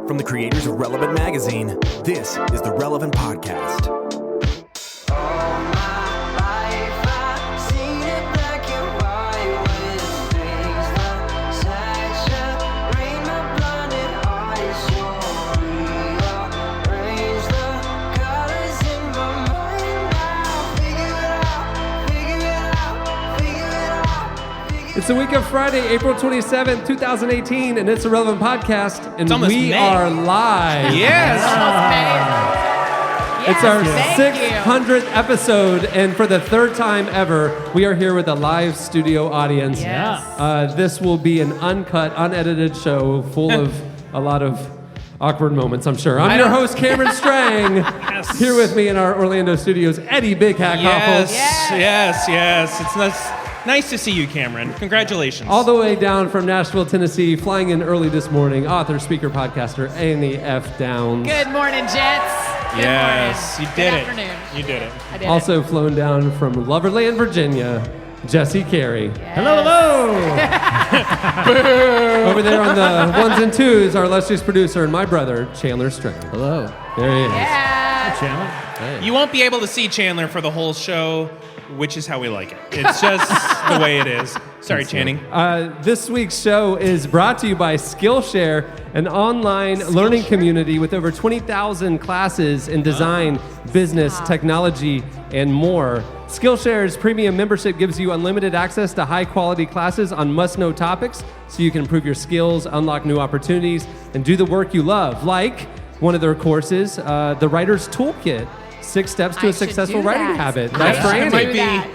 From the creators of Relevant Magazine, this is the Relevant Podcast. It's the week of Friday, April 27th, 2018, and it's a Relevant Podcast, and we are live. Yes. It's our 600th episode, and for the third time ever, we are here with a live studio audience. Yes. This will be an uncut, unedited show full of a lot of awkward moments, I'm sure. I'm your host, Cameron Strang. Yes. Here with me in our Orlando studios, Eddie Big Hat Koffel. Yes. It's nice to see you, Cameron. Congratulations. All the way down from Nashville, Tennessee, flying in early this morning, author, speaker, podcaster, Annie F. Downs. Good morning, gents. Yes, you did it. Good afternoon. You did it. I did Also flown down from Loverland, Virginia, Jesse Carey. Yes. Hello. Over there on the ones and twos, our illustrious producer and my brother, Chandler Strang. Hello. There he is. Yeah. Chandler. Hey. You won't be able to see Chandler for the whole show, which is how we like it. It's just the way it is. Sorry, Channing. This week's show is brought to you by Skillshare, an online learning community with over 20,000 classes in design, business, technology, and more. Skillshare's premium membership gives you unlimited access to high-quality classes on must-know topics so you can improve your skills, unlock new opportunities, and do the work you love, like one of their courses, The Writer's Toolkit, 6 steps to a successful writing habit. That's for Andy.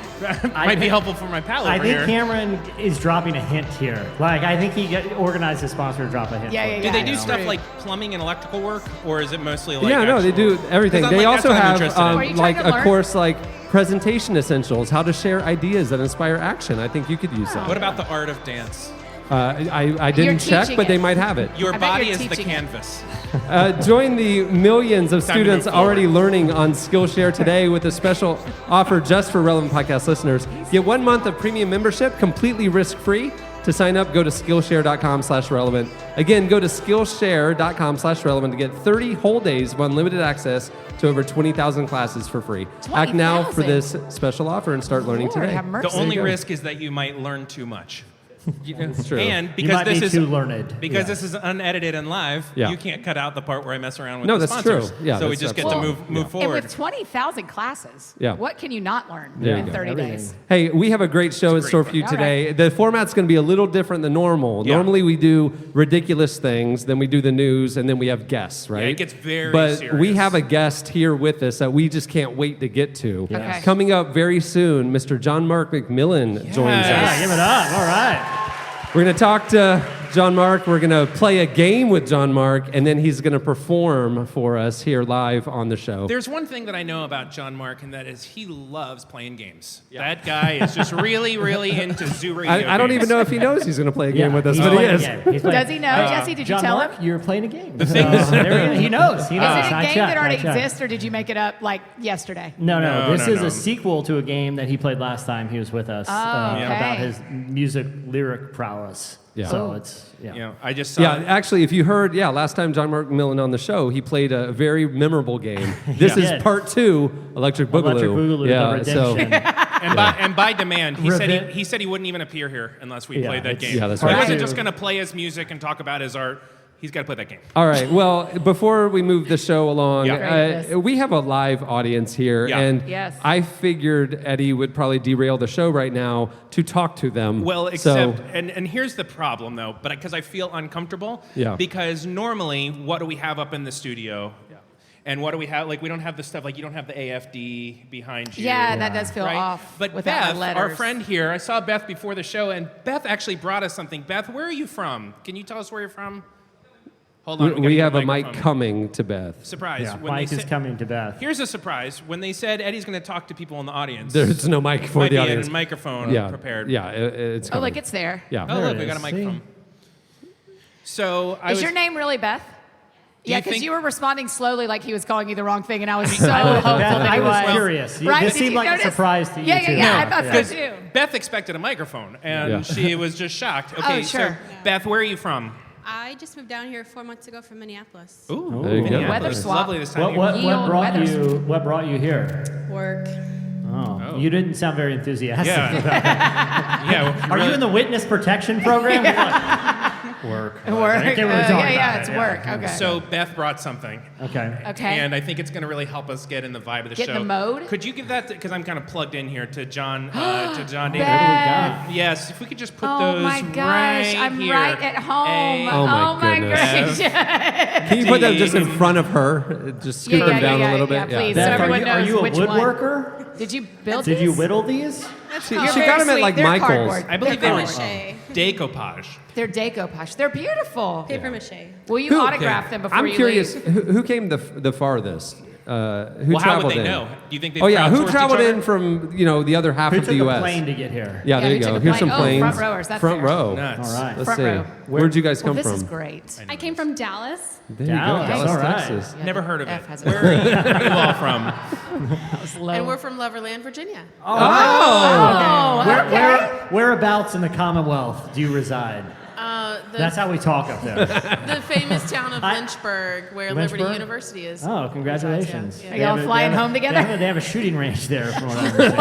Might be helpful for my pal over I think here. Cameron is dropping a hint here. Like, I think he organized his sponsor to drop a hint. Yeah. Do they do stuff like plumbing and electrical work, or is it mostly like They do everything. 'Cause They also that's what I'm have interested in. Are you like trying to a learn? course like presentation essentials, how to share ideas that inspire action. I think you could use that. What about the art of dance? I didn't check, teaching but they it. might have it. Your I bet body you're is the teaching it. canvas. Join the millions of Time to move students forward. already learning on Skillshare today with a special offer just for Relevant Podcast listeners. Get 1 month of premium membership completely risk-free. To sign up, go to Skillshare.com/relevant. Again, go to Skillshare.com/relevant to get 30 whole days of unlimited access to over 20,000 classes for free. Act now for 20,000. this special offer and start learning Lord, today. have mercy. The only go. risk is that you might learn too much. That's true. And You because might this be is too learned. because Yeah. this is unedited and live, Yeah. you can't cut out the part where I mess around with No, the that's sponsors. true. Yeah, so we that's just get to absolutely- move And forward. with 20,000 classes, Yeah. what can you not learn There you in go. 30 Everything. days? Hey, we have a great show in store for you All today. right. The format's going to be a little different than normal. Yeah. Normally we do ridiculous things, then we do the news, and then we have guests, right? it gets very But serious. we have a guest here with us that we just can't wait to get to. Yes. Okay. Coming up very soon, Mr. John Mark McMillan joins Yes. us. Yeah, give it up. All right. We're going to talk to John Mark. We're going to play a game with John Mark, and then he's going to perform for us here live on the show. There's one thing that I know about John Mark, and that is he loves playing games. That guy is just really, really into zoo radio I don't even games. know if he knows he's going to play a game with us, he's but he playing a is. game. He's playing- Does he know? Jesse, did you John tell Mark, him? you're playing a game. The thing is- there he knows. He knows. Is it a I game checked, that already I checked. exists, or did you make it up like yesterday? No. No, This no, is no. a sequel to a game that he played last time he was with us okay. about his music lyric prowess. Yeah. So it's You know, I just saw Yeah, actually, if you heard, last time John Mark McMillan on the show, he played a very memorable game. This He is did. part 2, Electric Boogaloo. Electric Boogaloo, the so redemption. and by demand, he Revi- said he wouldn't even appear here unless we Yeah, played that it's- game. Yeah, that's He right. wasn't Part just two. going to play his music and talk about his art. He's got to play that game. all right. Well, before we move the show along, Yeah. we have a live audience here, Yeah. and Yes. I figured Eddie would probably derail the show right now to talk to them. Well, so, except, and here's the problem, though, but because I feel uncomfortable. Yeah. Because normally, what do we have up in the studio? And what do we have? Like, we don't have the stuff, like, you don't have the AFD behind you. Yeah, that does feel Right? off. But without Beth, the letters. our friend here, I saw Beth before the show, and Beth actually brought us something. Beth, where are you from? Can you tell us where you're from? Hold on. we gotta have get a the mic microphone. coming to Beth. Surprise. Yeah, When they Mike is said- coming to Beth. Here's a surprise. When they said Eddie's going to talk to people in the audience, There's no mic for might the be audience. a microphone Yeah, prepared. Yeah, it's Oh, coming. look, it's there. Yeah. Oh, There look, it we got a is. microphone. So I Is was. your name really Beth? you Yeah, because think- you were responding slowly like he was calling you the wrong thing, and I was so hopeful that I he was was. curious. Right? This Did seemed you like notice? a surprise to you, Yeah, too. yeah. I thought Because so too. Beth expected a microphone, and Yeah. she was just shocked. Okay, Oh, sure. so Beth, where are you from? I just moved down here 4 months ago from Minneapolis. Ooh, There you go. Minneapolis. Weather It's swap. lovely this time of year. What brought you here? Work. Oh, you didn't sound very enthusiastic. Yeah. Yeah. Are you in the witness protection program? Work. Work. I can't really talk about yeah, it. it's work. Okay. So Beth brought something. Okay. Okay. And I think it's going to really help us get in the vibe of the Get show. in the mode? Could you give that, because I'm kind of plugged in here, to John David. Beth. Yes, if we could just put Oh those my gosh, right I'm here. right at home. Hey. Oh my goodness. gracious. Can you put them just in front of her? Just scoot them down a little bit. Yeah, please. Beth, So everyone are knows you a which one. woodworker? Did you build Did these? you whittle these? She You're got very them at sweet. like They're Michael's. cardboard. I believe they Paper were mache. decoupage. They're decoupage. They're beautiful. Paper mache. Will you autograph them before I'm you curious, leave? who came the farthest? Who Well, how traveled would they in? know? Do you think they Oh yeah, who crowdsourced traveled each in other? from the other half Who of took the a U.S.? plane to get here? Yeah, there who you took go. a Here's some plane? Oh, planes. front rowers, that's Front fair. row. Nuts. All right. Let's Front see. row. Where'd you guys Well, come this from? is great. I came from Dallas. There you Dallas, go, Dallas, all right. Texas. Yeah, Never heard of F it. has Where are you all from? And we're from Loverland, Virginia. Oh, okay. Whereabouts in the Commonwealth do you reside? That's how we talk up there. The famous town of Lynchburg, where Liberty Lynchburg? University is. Oh, congratulations. Yeah. Are y'all flying home together? They have a shooting range there, from what I understand.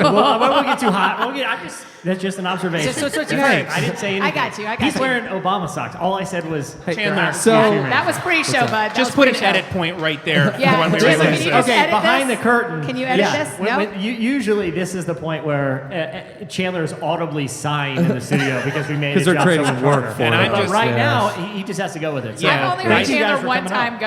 Well, I won't get too hot. That's just an observation. So you Hey, heard. I didn't say anything. I got you. He's wearing Obama socks. All I said was Chandler, So That was pre-show, bud. That just was put an pre-show. edit point right there. Yeah, for when we just- release can you it. just Okay, edit behind this? the curtain. Can you edit yeah. this? No? Usually this is the point where Chandler is audibly sighing in the studio because we made his they're job creating so much work harder. for And him. I'm But just- right Yes. now, he just has to go with it. So, Yeah. I've only thank heard you guys Chandler for one coming time out.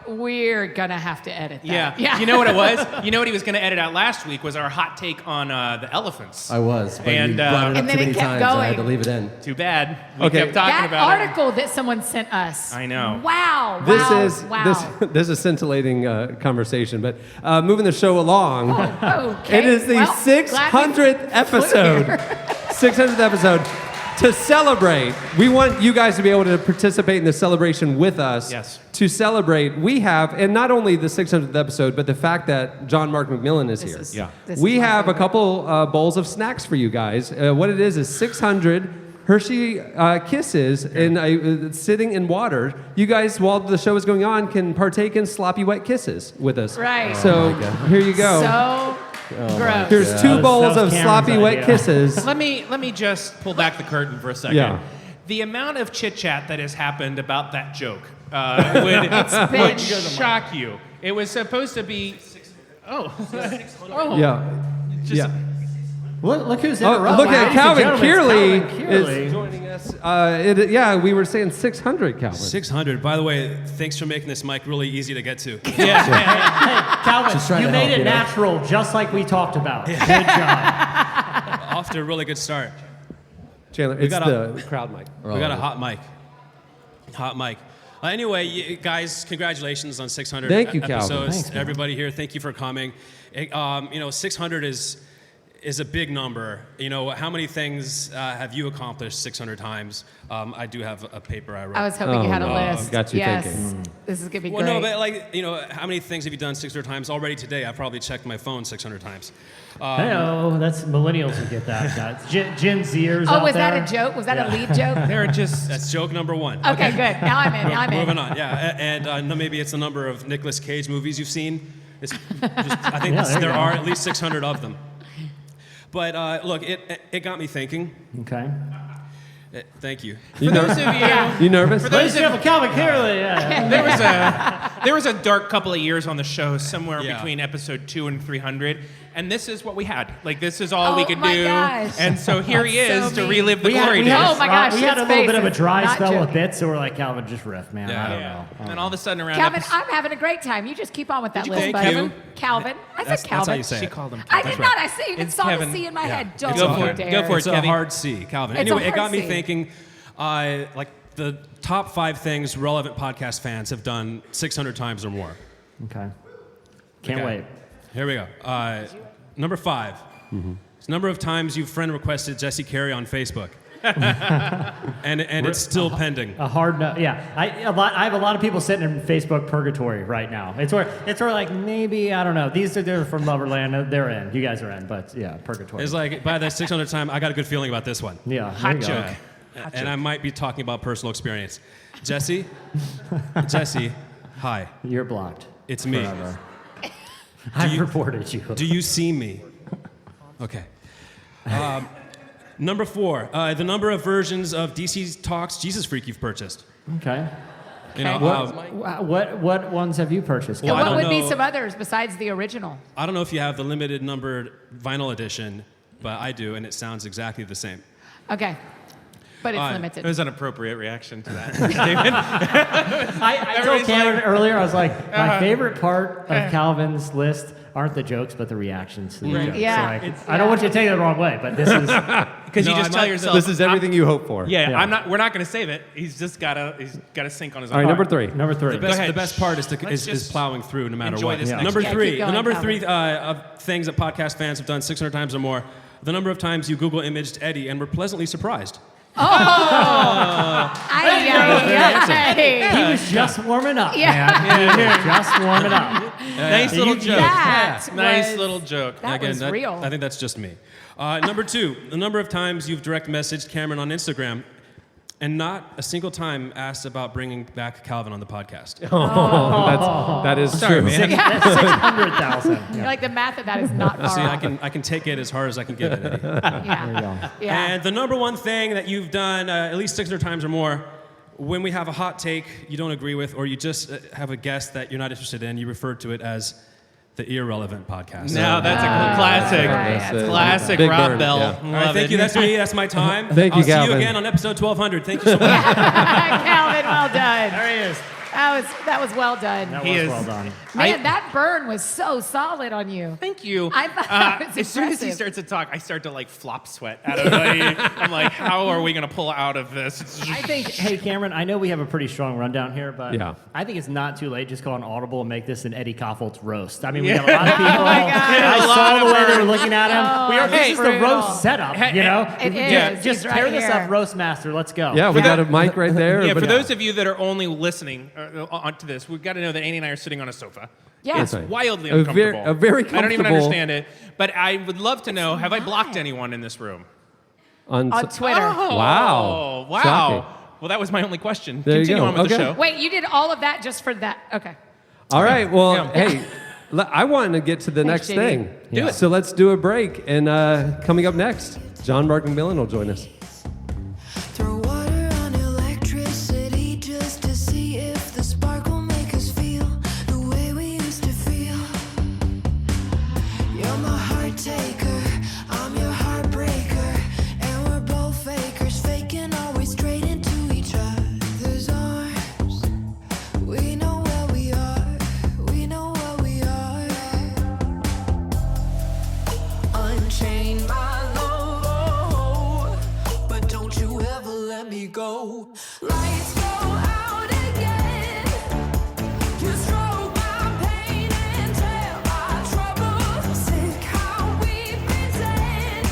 go, we're going to have to edit that. Yeah. You know what it was? You know what he was going to edit out last week was our hot take on the elephants. I was, but And, you brought it up and too then it many kept times. I had to going. leave it in. Too bad. We Okay. kept talking That about article that someone sent us. I know. Wow. This wow, is wow. this is scintillating conversation, but moving the show along. Okay. It is the Well, 600th episode. 600th episode. To celebrate, we want you guys to be able to participate in the celebration with us. Yes. To celebrate, we have, and not only the 600th episode, but the fact that John Mark McMillan is here. This We is my have a favorite. couple bowls of snacks for you guys. What it is 600 Hershey Kisses sitting in water. You guys, while the show is going on, can partake in sloppy wet kisses with us. Right. So here you go. So gross. Here's two That bowls was of Cameron's sloppy wet idea. kisses. Let me just pull back the curtain for a second. Yeah. The amount of chit chat that has happened about that joke would been- shock you. It was supposed to be. Oh. Yeah. Yeah. Look who's Oh, interrupting. look at Ladies and Calvin gentlemen, Kearley it's Calvin Kearley. is joining us. Yeah, we were saying 600, Calvin. 600. By the way, thanks for making this mic really easy to get to. Yeah. Hey, Calvin, Just trying you to made help, it you know? natural, just like we talked about. Good job. Off to a really good start. Chandler, it's got the crowd mic. We got a hot mic. Hot mic. Anyway, guys, congratulations on 600 Thank you, Calvin. episodes. Thanks, man. Everybody here, thank you for coming. 600 is a big number. You know, how many things have you accomplished 600 times? I do have a paper I wrote. I was hoping you had a Oh, list. got you yes. thinking. This is going to be Well, great. no, but how many things have you done 600 times already today? I probably checked my phone 600 times. Hello, that's millennials who get that. That's Gen Zers Oh, out was there. that a joke? Was that a lead joke? They're just. That's joke number one. Okay, good. Now I'm in. Now I'm in. Moving on, yeah, and maybe it's the number of Nicolas Cage movies you've seen. I think Yeah, there you there go. are at least 600 of them. But look, it got me thinking. Okay. Thank you. For those of you. You nervous? For Ladies those and of, gentlemen, Calvin Kearley. Yeah. there was a dark couple of years on the show, somewhere Yeah. between episode 2 and 300, and this is what we had. Like, this is all we Oh could my do. gosh. And so here he That's is so to mean. relive the We had- glory we days. had- Oh my gosh, we had his a little bit of a face dry is not spell with joking. bits, so we're like, Calvin, just riff, man. Yeah. I don't Yeah. know. And then all of a sudden around Calvin, episode, I'm having a great time. You just keep on with that you list, say bud. Kevin? Calvin. I said That's Calvin. how you say she it. called him. I That's did right. not. I see. Even It's saw Kevin. the C in my head. Yeah. Don't Go you for it. dare. Go for it. It's a Kevin. hard C, Calvin. It's a Anyway, it hard got me C. thinking. Like the top 5 things relevant podcast fans have done 600 times or more. Okay. Can't Okay. wait. Here we go. Number 5. It's the number of times you've friend requested Jesse Carey on Facebook. and it's still pending. A hard no. Yeah. I have a lot of people sitting in Facebook purgatory right now. It's where like maybe I don't know. They're from Loverland. They're in. You guys are in, but yeah, purgatory. It's like by the 600th time, I got a good feeling about this one. Yeah. there Hot you go. joke. and I might be talking about personal experience. Jesse, hi. You're blocked. It's me. Forever. I've reported you. Do you see me? Okay. Number 4, the number of versions of DC Talks Jesus Freak you've purchased. Okay. You know, What ones have you purchased? Well, And I what don't would be know. some others besides the original? I don't know if you have the limited numbered vinyl edition, but I do, and it sounds exactly the same. Okay. But it's It limited. was an appropriate reaction to that, David. I told Cameron earlier, I was like, my favorite part of Calvin's list aren't the jokes, but the reactions to the jokes. Yeah. So I don't want you to take it the wrong way, but this is... Because you just tell yourself, This is everything you hope for. Yeah, we're not going to save it. He's got to sink on his own. All right, number 3. Number 3. ahead. The best part is Let's is just plowing through no matter enjoy what. this next Number one. 3, keep going, the number Calvin. 3 of things that podcast fans have done 600 times or more. The number of times you Google imaged Eddie and were pleasantly surprised. He was just warming up, Yeah. man. He was just warming up. Nice little joke. That Nice was- little joke. That was real. I think that's just me. Number 2, the number of times you've direct messaged Cameron on Instagram and not a single time asked about bringing back Calvin on the podcast. That is Sorry, true. man. That's 600,000. You're like the math of that is not far See, off. I can take it as hard as I can give it, Eddie. Yeah. Yeah. And the number one thing that you've done at least 600 times or more, when we have a hot take you don't agree with, or you just have a guest that you're not interested in, you refer to it as the Irrelevant Podcast. Now that's a classic. That's it. Classic Big Rob burn, Bell. yeah. Love All right, thank it. you. That's me. That's my time. Thank you, I'll see Calvin. you again on episode 1200. Thank you so much. Calvin, well done. There he is. That was well done. That He was is- well done. Man, that burn was so solid on you. Thank you. I thought that was as soon as he impressive. starts to talk, I start to like flop sweat out of it. I'm like, how are we going to pull out of this? I think, hey, Cameron, I know we have a pretty strong rundown here, but Yeah. I think it's not too late. Just go on Audible and make this an Eddie Koffolt's roast. I mean, we got a lot of people. my God. I A lot saw the of way they were burn. looking at him. Hey, This is the brutal. roast setup, you know? It Yeah. is. Just He's tear right this here. up, Roast Master. Let's go. Yeah, we got a mic right there. Yeah, but for those of you that are only listening onto this, we've got to know that Annie and I are sitting on a sofa. Yeah. It's That's right. wildly A very- uncomfortable. a very I don't even comfortable- understand it, but I would love to know, have I blocked anyone in this room? on Twitter. Oh, Wow. Wow. Shocking. Well, that was my only question. There you Continue go. on with the Okay. show. Wait, you did all of that just for that? Okay. All right. Well, Yeah. hey, I wanted to get to the next Thanks, JD. thing. Do it. So let's do a break. And coming up next, John Mark McMillan will join us. Throw water on electricity just to see if the spark will make us feel the way we used to feel. You're my heart taker, I'm your heartbreaker, and we're both fakers, faking our way straight into each other's arms. We know where we are, we know where we are. Unchain my love, but don't you ever let me go. Lights go out again. You stroke my pain and tell my trouble. Sick how we pretend,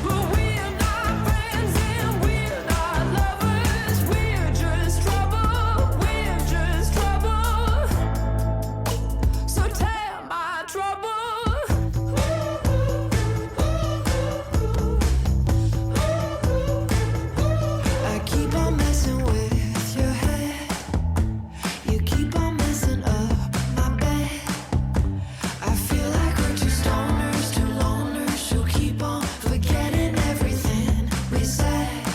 but we're not friends and we're not lovers. We're just trouble. We're just trouble. So tell my trouble. I keep on messing with your head. You keep on messing up my bed. I feel like we're two stoners, two loners who keep on forgetting everything we said.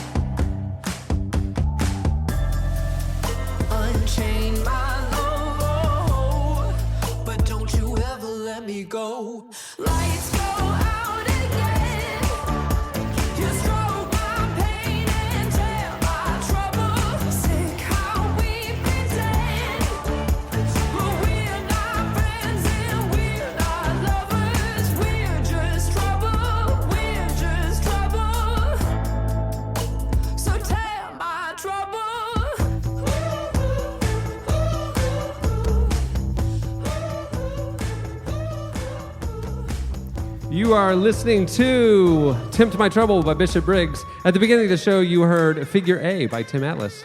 Unchain my love, but don't you ever let me go. Lights go out again. You stroke my pain and tell my trouble. Sick how we pretend, but we're not friends and we're not lovers. We're just trouble. We're just trouble. So tell my trouble. You are listening to Tempt My Trouble by Bishop Briggs. At the beginning of the show, you heard Figure A by Tim Atlas.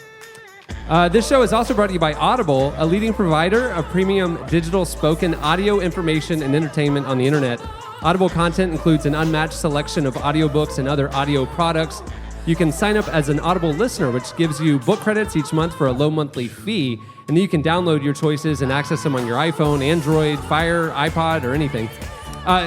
This show is also brought to you by Audible, a leading provider of premium digital spoken audio information and entertainment on the internet. Audible content includes an unmatched selection of audiobooks and other audio products. You can sign up as an Audible listener, which gives you book credits each month for a low monthly fee, and then you can download your choices and access them on your iPhone, Android, Fire, iPod, or anything.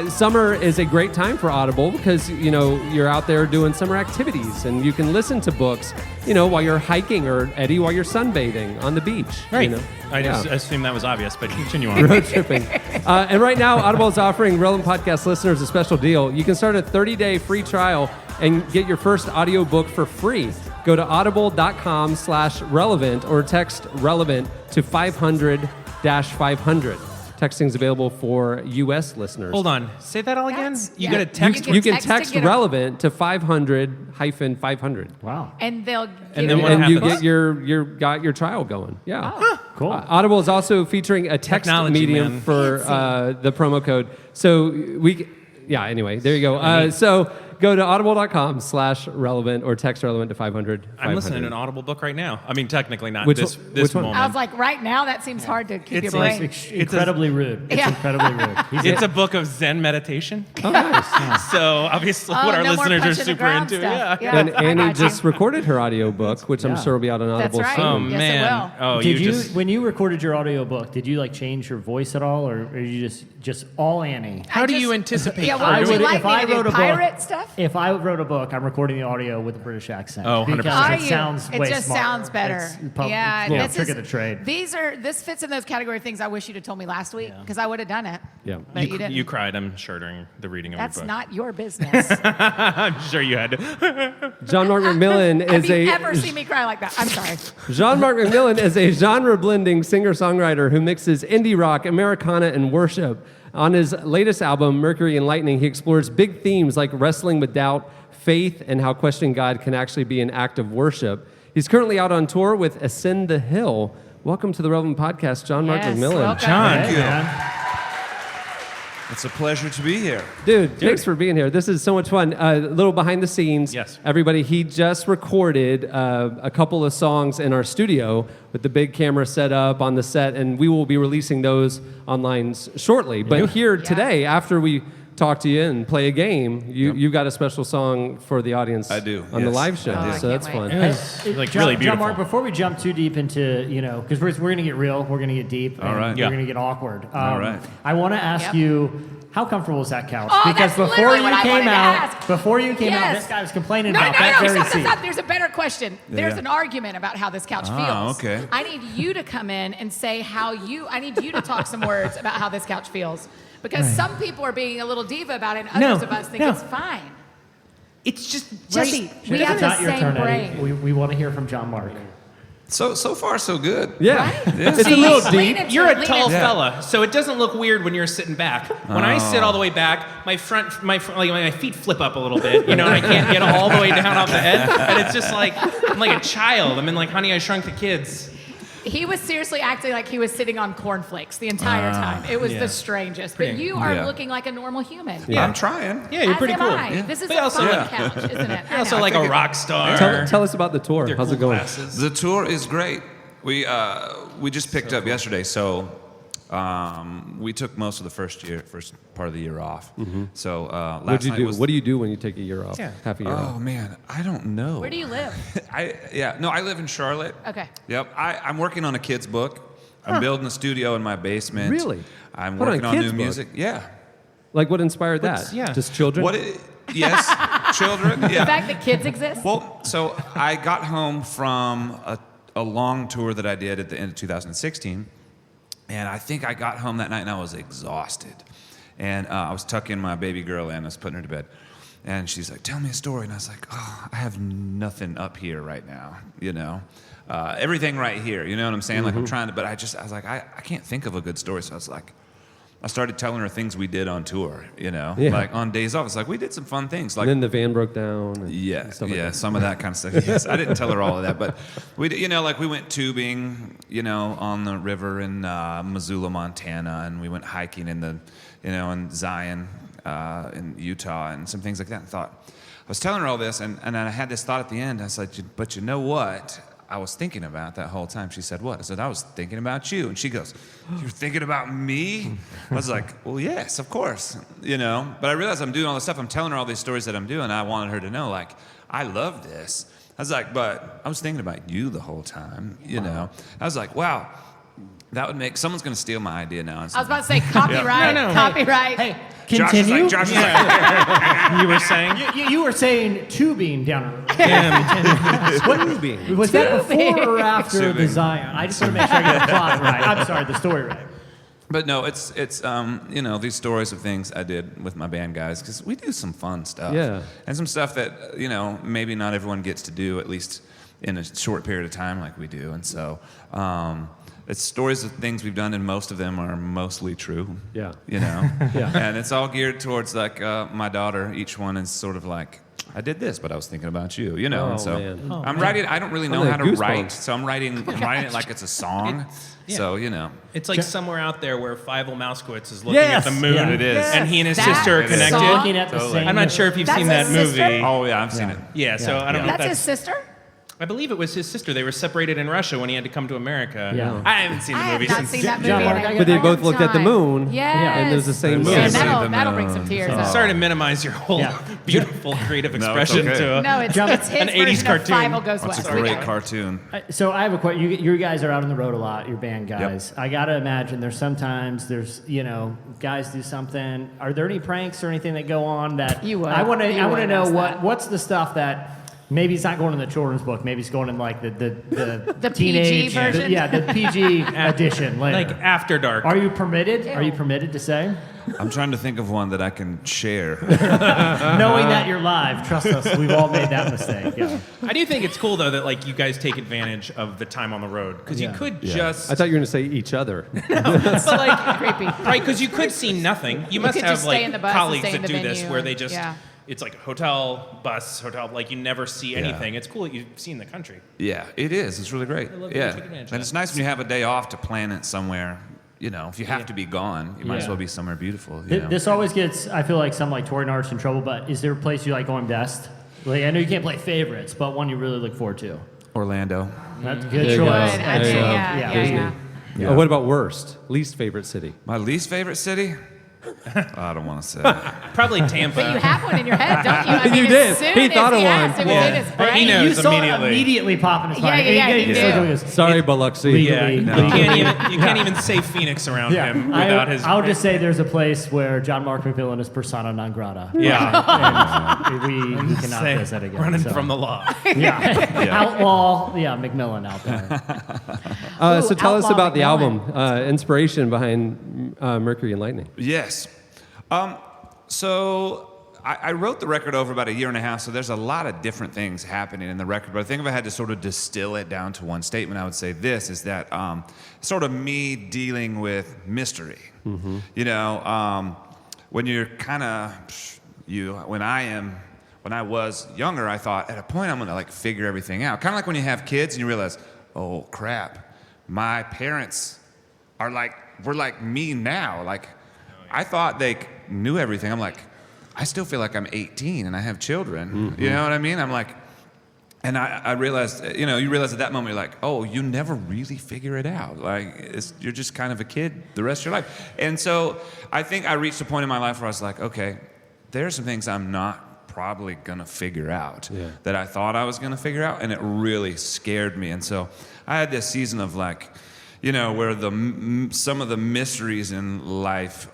Summer is a great time for Audible because, you're out there doing summer activities and you can listen to books, while you're hiking or, Eddie, while you're sunbathing on the beach. Right. I just assumed that was obvious, but continue on. Road tripping. And right now, Audible is offering Relevant Podcast listeners a special deal. You can start a 30-day free trial and get your first audiobook for free. Go to audible.com/relevant or text relevant to 500-500. Texting is available for U.S. listeners. Hold on. Say that all again? You got to text. You can text relevant to 500-500. Wow. And they'll And then what And you happens? get your trial going. Yeah. Cool. Audible is also featuring a text Technology, medium man. for the promo code. So anyway, there you go. So go to audible.com/relevant or text relevant to 500. I'm listening to an Audible book right now. I mean, technically not Which this one? moment. I was like, right now, that seems hard to keep It's your like- brain. It's incredibly rude. It's Yeah. incredibly rude. It's a book of Zen meditation. Oh, nice. So obviously, what our no more listeners are punching the super ground into. stuff. Yeah. And I Annie got you. just recorded her audiobook, which I'm Yeah. sure will be out on Audible right. soon. Oh Yes, it man. will. Oh, Did you, just. when you recorded your audiobook, did you change your voice at all, or are you just all Annie? How do you anticipate? Yeah, I what would you would- like if I me to wrote do? a book- Pirate stuff? If I wrote a book, I'm recording the audio with a British accent. Oh, 100%. Because Are it you? sounds It way just smarter. sounds better. It's a Yeah, little this trick is- of the trade. This fits in those category of things I wish you'd have told me last week because I would have done it. Yeah. But you didn't. You cried, I'm sure, during the reading of That's your book. not your business. I'm sure you had to. John Mark McMillan Have is you ever seen me cry like that? I'm sorry. John Mark McMillan is a genre-blending singer-songwriter who mixes indie rock, Americana, and worship. On his latest album, Mercury and Lightning, he explores big themes like wrestling with doubt, faith, and how questioning God can actually be an act of worship. He's currently out on tour with Ascend the Hill. Welcome to the Relevant Podcast, John Mark Yes, McMillan. welcome. John. Hey, man. It's a pleasure to be here. Dude, thanks for being here. This is so much fun. A little behind the scenes. Yes. Everybody, he just recorded a couple of songs in our studio with the big camera set up on the set, and we will be releasing those online shortly. But here today, after we talk to you and play a game, you've got a special song for the audience I do, on the yes. live show. I do. So that's fun. Like John, really beautiful. John Mark, before we jump too deep into, because we're going to get real, we're going to get deep, All and right. Yeah. we're going to get awkward. All right. I want to ask Yep. you, how comfortable is that couch? Oh, because that's before literally you what I came wanted to out, ask. before you came out, Yes. this guy was complaining No, about no, that no, very stop, seat. stop. There's a better question. There's Yeah. an argument about how this couch feels. Ah, okay. I need you to come in and say I need you to talk some words about how this couch feels. Because some people are being a little diva about it, and others of us think it's fine. It's just Jesse, we It's have not the your same turn, brain. Eddie. We want to hear from John Mark. So far, so good. Yeah. Right? It's a See, little lean deep. into You're it, a lean tall into it. fella, so it doesn't look weird when you're sitting back. When I sit all the way back, my feet flip up a little bit, and I can't get all the way down off the head, and it's just like I'm like a child. I'm in like Honey, I Shrunk the Kids. He was seriously acting like he was sitting on cornflakes the entire time. It was the strangest. But you are Yeah. looking like a normal human. I'm trying. Yeah, you're As pretty am cool. I. This is But a also- fun couch, isn't it? You're also like a rock star. Tell us about the tour. Your How's cool it going? glasses. The tour is great. We just picked up yesterday, so we took most of the first part of the year off. So last What'd you night do? was. What do you do when you take a year off? Yeah. Half a year off. Oh man, I don't know. Where do you live? I live in Charlotte. Okay. Yep. I'm working on a kid's book. I'm building a studio in my basement. Really? I'm Hold on, working on kid's new book? music. Yeah. Like what inspired that? yeah. Just children? Yes, children. The Yeah. fact that kids exist? Well, so I got home from a long tour that I did at the end of 2016, and I think I got home that night and I was exhausted. And I was tucking my baby girl in, I was putting her to bed. And she's like, tell me a story. And I was like, oh, I have nothing up here right now, everything right here, you know what I'm saying? Like I'm trying to, but I was like, I can't think of a good story. So I was like, I started telling her things we did on tour, Yeah. like on days off. It's like, we did some fun things. Like, And then the van broke down. And yeah, stuff like that. some of that kind of stuff. Yes, I didn't tell her all of that, but we, like we went tubing, on the river in Missoula, Montana, and we went hiking in the, in Zion, in Utah, and some things like that. And I was telling her all this, and then I had this thought at the end. I said, but you know what? I was thinking about that whole time. She said, what? I said, I was thinking about you. And she goes, you're thinking about me? I was like, well, yes, of course, But I realized I'm doing all this stuff. I'm telling her all these stories that I'm doing. I wanted her to know, like, I love this. I was like, but I was thinking about you the whole time, you know. I was like, wow, that would make, someone's going to steal my idea now. I was about to say copyright. No, no. Copyright. Hey, continue. Josh is like, You were saying? You were saying tubing down Was that before or after Tubing. the Zion? I just want to make sure I get the plot right. I'm sorry, the story right. But no, it's you know, these stories of things I did with my band guys, because we do some fun stuff. Yeah. And some stuff that, you know, maybe not everyone gets to do, at least in a short period of time like we do. And so it's stories of things we've done, and most of them are mostly true. Yeah. You know? Yeah. And it's all geared towards, like, my daughter. Each one is sort of like, I did this, but I was thinking about you, you know? Oh, and so man. I'm writing, I don't really know I'm how to like write, goosebumps. so I'm writing it like it's a song. Yeah. So, you know. It's like somewhere out there where Fievel Mousekewitz is looking Yes. at the moon, Yeah. It is. and he and his That sister are It is. connected. song? Looking at the Totally. same. I'm not sure if you've That's seen his that movie. sister? Oh, yeah, I've seen it. Yeah, so I don't know if That's his sister? I believe it was his sister. They were separated in Russia when he had to come to America. Yeah. I haven't seen the I have movie not since. seen that movie. John in Mark, a I got- But they long both looked at the time. moon. Yes. And it was the same Yeah, moon. Yeah, See that'll, the that'll moon. bring some tears So- out. Sorry to minimize your whole Yeah. beautiful creative No, it's expression okay. to No, it's Jump- his an 80s version cartoon. of Fievel Goes It's West. a We great got it. cartoon. So I have a question. You guys are out on the road a lot, your band guys. I gotta imagine there's you know, guys do something. Are there any pranks or anything that go on that You would. I want You to would know ask that. what's the stuff that maybe it's not going in the children's book. Maybe it's going in like the The teenage PG version? the PG edition later. like After Dark. Are you permitted? Are you Ew. permitted to say? I'm trying to think of one that I can share. Knowing that you're live, trust us, we've all made that mistake. Yeah. I do think it's cool though that like you guys take advantage of the time on the road because you could just I thought you were going to say each other. but like Creepy. right because you could see nothing. You must could have just stay like in the bus and colleagues stay that in the do this venue where they and- just yeah. it's like hotel, bus, hotel. Like you never see anything. It's cool that you've seen the country. Yeah, it is. It's really great. love that you Yeah, take advantage of and that. it's nice when you have a day off to plan it somewhere. You know, if you have to be gone, you might as Yeah. well be somewhere beautiful. You know? This always gets, I feel like some like touring artists in trouble, but is there a place you like going best? Like, I know you can't play favorites, but one you really look forward to. Orlando. That's a There good you choice. go. Good. There you go. Yeah. Yeah. Oh, what about worst? Least favorite city? My least favorite city? I don't want to say. Probably Tampa. But you have one in your head, don't you? I mean, You as did. soon He as thought of he asked, one. it was Yeah. in his He brain. knows. You saw immediately. it immediately pop in his mind. Yeah, And he just did. look at this. Sorry, Biloxi. Yeah, Legally, no. You legally. can't even say Phoenix around him without his. I'll just say there's a place where John Mark McMillan is persona non grata. Yeah. And we cannot Say, visit again. running so. from the law. Yeah. Outlaw, McMillan out there. So tell us Outlaw about the McMillan. album, inspiration behind Mercury and Lightning. Yes. So I wrote the record over about a year and a half, so there's a lot of different things happening in the record. But I think if I had to sort of distill it down to one statement, I would say this is that sort of me dealing with mystery. Mm-hmm. You know, when you're kind of, when I was younger, I thought at a point I'm going to like figure everything out. Kind of like when you have kids and you realize, oh crap, my parents are we're like me now. Like, I thought they knew everything. I'm like, I still feel like I'm 18 and I have children. Mm-hmm. You know what I mean? I'm like, and I realized, you know, you realize at that moment, you're like, oh, you never really figure it out. Like, you're just kind of a kid the rest of your life. And so I think I reached a point in my life where I was like, okay, there are some things I'm not probably going to figure out that I thought I was going to figure out. And it really scared me. And so I had this season of like, you know, where some of the mysteries in life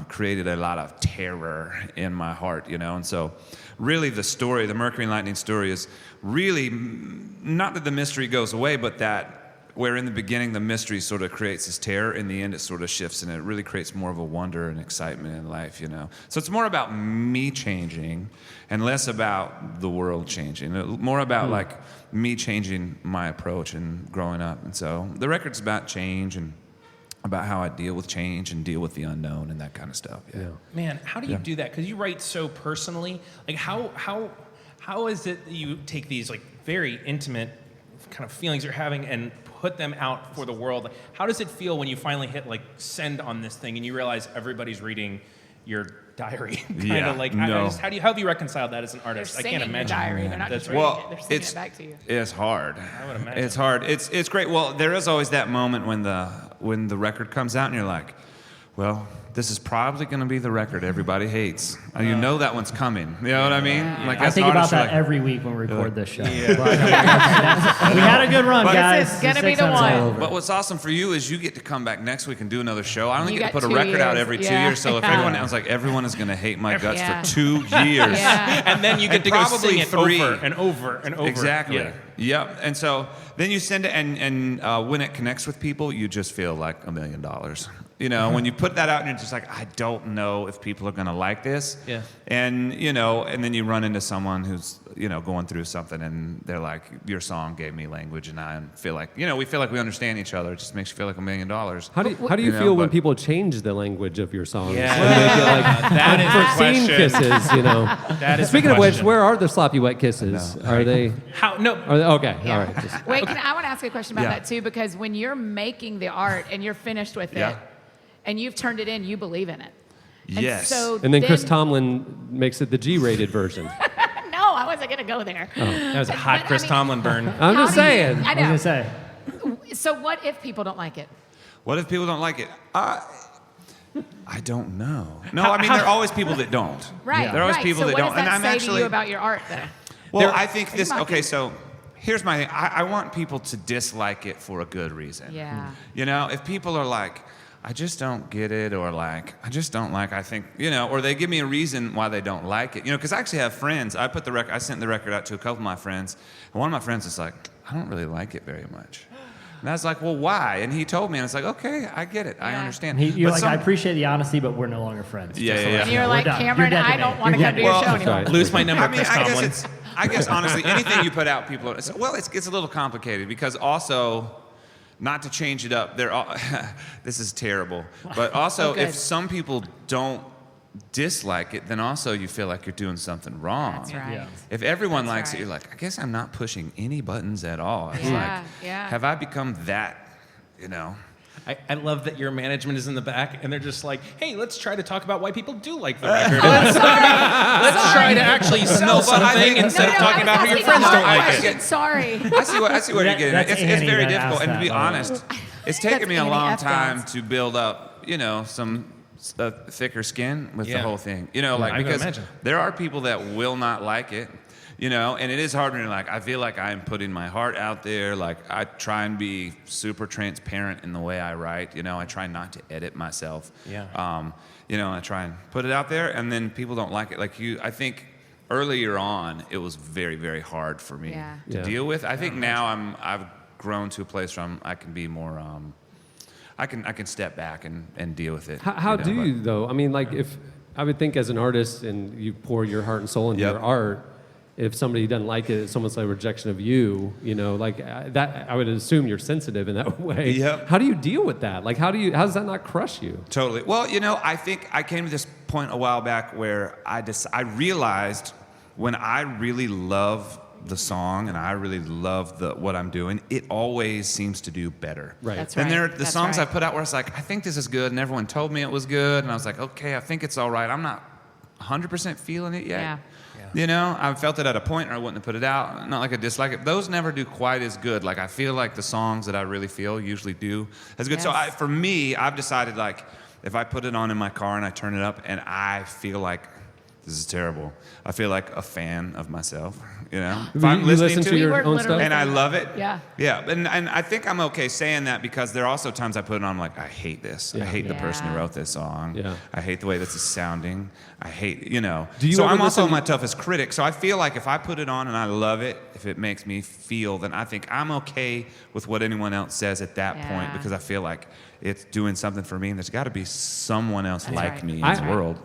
created a lot of terror in my heart, you know. And so really the story, the Mercury and Lightning story is really not that the mystery goes away, but that where in the beginning the mystery sort of creates this terror, in the end it sort of shifts and it really creates more of a wonder and excitement in life, you know. So it's more about me changing and less about the world changing, more about like me changing my approach and growing up. And so the record's about change and about how I deal with change and deal with the unknown and that kind of stuff. Yeah. Man, how do you do that? Because you write so personally. Like, how is it that you take these like very intimate kind of feelings you're having and put them out for the world? Like, how does it feel when you finally hit like send on this thing and you realize everybody's reading your diary? Yeah, of like, no. how have you reconciled that as an artist? They're I can't singing imagine. your diary. They're not That's just reading right. it. They're singing it back to you. It's hard. I would imagine. It's hard. It's great. Well, there is always that moment when the record comes out and you're like, well, this is probably going to be the record everybody hates. You know that one's coming. You know what I mean? Like, I as think an about artist, you're that like, every week when we record this show. We had a good run, But- guys. This is gonna be the 600's one. over. But what's awesome for you is you get to come back next week and do another show. I only You get to got put a 2 record out years. every 2 Yeah. years. So if everyone else, like, everyone is going to hate my guts Yeah. for 2 years. Yeah. And then you get And to go probably sing it 3. over and over and over. Exactly. Yeah. Yep. And so then you send it, and when it connects with people, you just feel like $1 million. You know, when you put that out and you're just like, I don't know if people are going to like this. Yeah. And, you know, and then you run into someone who's, you know, going through something and they're like, your song gave me language, and I feel like, you know, we feel like we understand each other. It just makes you feel like $1 million. How do you You know, feel when but- people change the language of your songs? Yeah. When they get, like, That is for the scene question. kisses, you know. That is the Speaking of which, question. where are the sloppy wet kisses? Are they? How? No. Are they okay? Yeah. All right. Just- Wait, I want to ask you a question about Yeah. that too, because when you're making the art and you're finished with Yeah. it, and you've turned it in, you believe in it. And Yes. So and then Chris Tomlin makes it the G-rated version. No, I wasn't gonna go there. That was a hot But, I Chris mean- Tomlin burn. I'm How just do you- saying. I I was know. gonna say. So what if people don't like it? What if people don't like it? I don't know. No, I mean, there are always people that don't. Right. There are always right. people so that what don't. does that And I'm say to actually. you about your art, though? Well, I think this. Are you Okay, mocking? so here's my thing. I want people to dislike it for a good reason. Yeah. You know, if people are like, I just don't get it, or like, I just don't like, I think, you know, or they give me a reason why they don't like it. You know, because I actually have friends. I sent the record out to a couple of my friends, and one of my friends is like, I don't really like it very much. And I was like, well, why? And he told me, and it's like, okay, I get it. I Yeah. understand. You're But like, some- I appreciate the honesty, but we're no longer friends. Yeah, Just yeah, to yeah. let And you you're know, like, we're done. Cameron, You're dead I to me. don't want to You're come to dead your Well, show anymore. Sorry. Lose my number, I mean, Chris Tomlin. I guess honestly, anything you put out, people. It's a little complicated because also, not to change it up. This is terrible, but also Oh, good. if some people don't dislike it, then also you feel like you're doing something wrong. That's right. Yeah. If everyone That's likes right. it, you're like, I guess I'm not pushing any buttons at all. It's Yeah, like, yeah. have I become that? You know. I love that your management is in the back and they're just like, hey, let's try to talk about why people do like the record. let's try to actually sell No, but I something think- instead of I talking was about how your asking friends a hard don't like question. it. Sorry. I see what you're getting at. That's It's Annie very that difficult, asked and to that, be by the way. honest, it's taken That's me a Annie long F. time Downs. to build up, you know, some thicker skin with the Yeah. whole thing. You know, like I can because imagine. there are people that will not like it. You know, and it is hard when you're like, I feel like I'm putting my heart out there. Like, I try and be super transparent in the way I write. You know, I try not to edit myself. Yeah. You know, I try and put it out there, and then people don't like it. Like I think earlier on, it was very, very hard for me Yeah. to Yeah. deal with. I think now I've grown to a place where I can be more. I can step back and deal with it. How know, do but- you though? I mean, like if I would think as an artist and you pour your heart and soul into Yep. your art, if somebody doesn't like it, it's almost like a rejection of you. You know, like that. I would assume you're sensitive in that way. Yep. How do you deal with that? Like, how does that not crush you? Totally. Well, you know, I think I came to this point a while back where I realized when I really love the song and I really love what I'm doing, it always seems to do better. Right. That's And right. there are the That's songs right. I put out where it's like, I think this is good, and everyone told me it was good, and I was like, okay, I think it's all right. I'm not 100% feeling it yet. Yeah. You know, I felt it at a point, or I wouldn't have put it out. Not like I dislike it. Those never do quite as good. Like I feel like the songs that I really feel usually do as good. So Yes. for me, I've decided like if I put it on in my car and I turn it up and I feel like this is terrible, I feel like a fan of myself. You know, if I'm you listening listen to it, your We own were stuff. literally- and I love it. Yeah. Yeah, and I think I'm okay saying that because there are also times I put it on, I'm like, I hate this. I Yeah. hate the person who Yeah. wrote this song. Yeah. I hate the way this is sounding. I hate, you know. Do you so ever I'm also listen- my toughest critic. So I feel like if I put it on and I love it, if it makes me feel, then I think I'm okay with what anyone else says at that point Yeah. because I feel like it's doing something for me and there's got to be someone else That's like right. me in the world.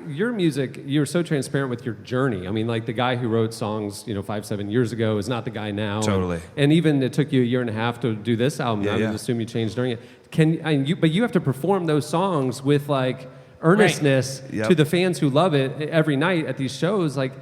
Your music, you're so transparent with your journey. I mean, like the guy who wrote songs, 5-7 years ago is not the guy now. Totally. And even it took you a year and a half to do this album. Yeah, I would yeah. assume you changed during it. But you have to perform those songs with like earnestness Yep. to the fans who love it every night at these shows. Like,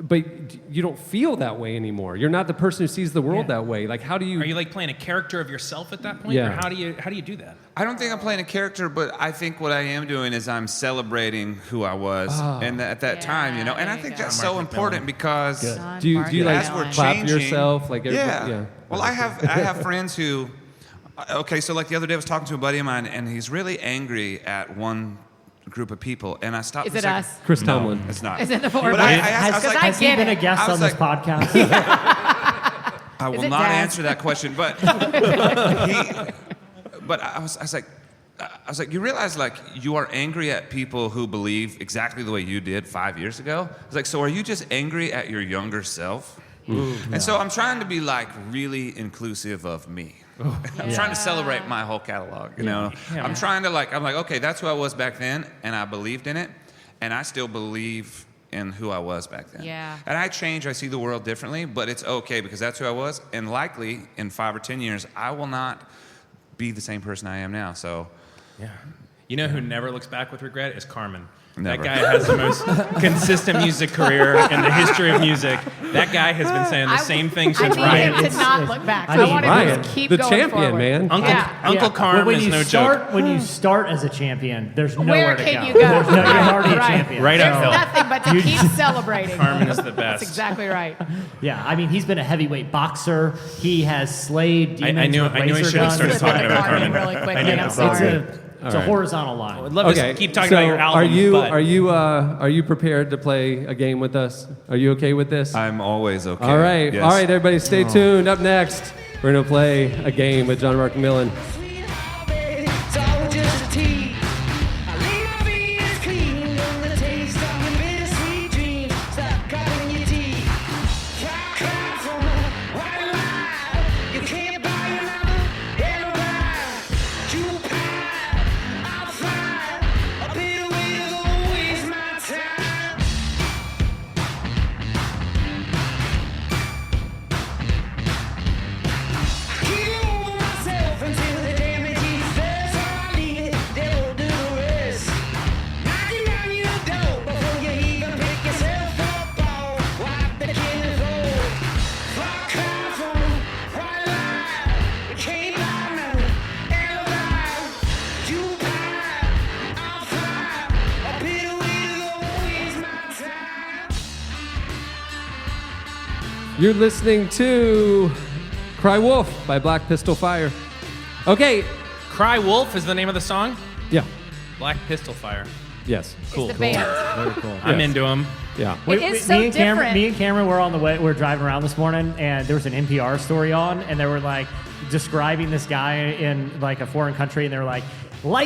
but you don't feel that way anymore. You're not the person who sees the world that way. Like, how do you? Are you like playing a character of yourself at that point? Yeah. Or how do you do that? I don't think I'm playing a character, but I think what I am doing is I'm celebrating who I was and at that time, you know. And I there you think go. that's John so Mark important because do you like as we're clap changing, yourself? Like, yeah. Well, I have friends who Okay, so like the other day I was talking to a buddy of mine, and he's really angry at one group of people, and I stopped. Is and it said, us? Chris Tomlin. It's not. Is it the four? But I asked, I was like, I Has he get been it. a guest I on was this like- podcast? I will it not Daz? answer that question, but but I was like, you realize like you are angry at people who believe exactly the way you did 5 years ago. It's like, so are you just angry at your younger self? And so I'm trying to be like really inclusive of me. I'm trying to celebrate my whole catalog, you know. I'm trying to I'm like, okay, that's who I was back then, and I believed in it, and I still believe in who I was back then. Yeah. And I change, I see the world differently, but it's okay because that's who I was, and likely in 5 or 10 years, I will not be the same person I am now. So, You know who never looks back with regret is Carmen. Never. That guy has the most consistent music career in the history of music. That guy has been saying the same thing since I Ryan. need him to not look back. I I, mean, want him Ryan, to keep the going champion, forward. man. Uncle Yeah. Carmen when is you no start, joke. When you start as a champion, there's nowhere Where to can go. you go? You're already a Right. champion. Right There's uphill. nothing but to keep celebrating. Carmen is the best. That's exactly right. Yeah, I mean, he's been a heavyweight boxer. He has slayed demons I knew with I razor should have started guns. talking about Carmen. Really quickly. I knew. I'm It's sorry. it's a horizontal line. I'd love Okay, to keep talking so about your album. are you prepared to play a game with us? Are you okay with this? I'm always okay. All right, Yes. all right, everybody, stay tuned. Up next, we're gonna play a game with John Mark McMillan. You're listening to Cry Wolf by Black Pistol Fire. Okay, Cry Wolf is the name of the song? yeah, Black Pistol Fire. yes, Cool. It's the band. Very cool. I'm into him. yeah. It is so different. Me and Cameron were on the way. We were driving around this morning, and there was an NPR story on, and they were like describing this guy in like a foreign country, and they were like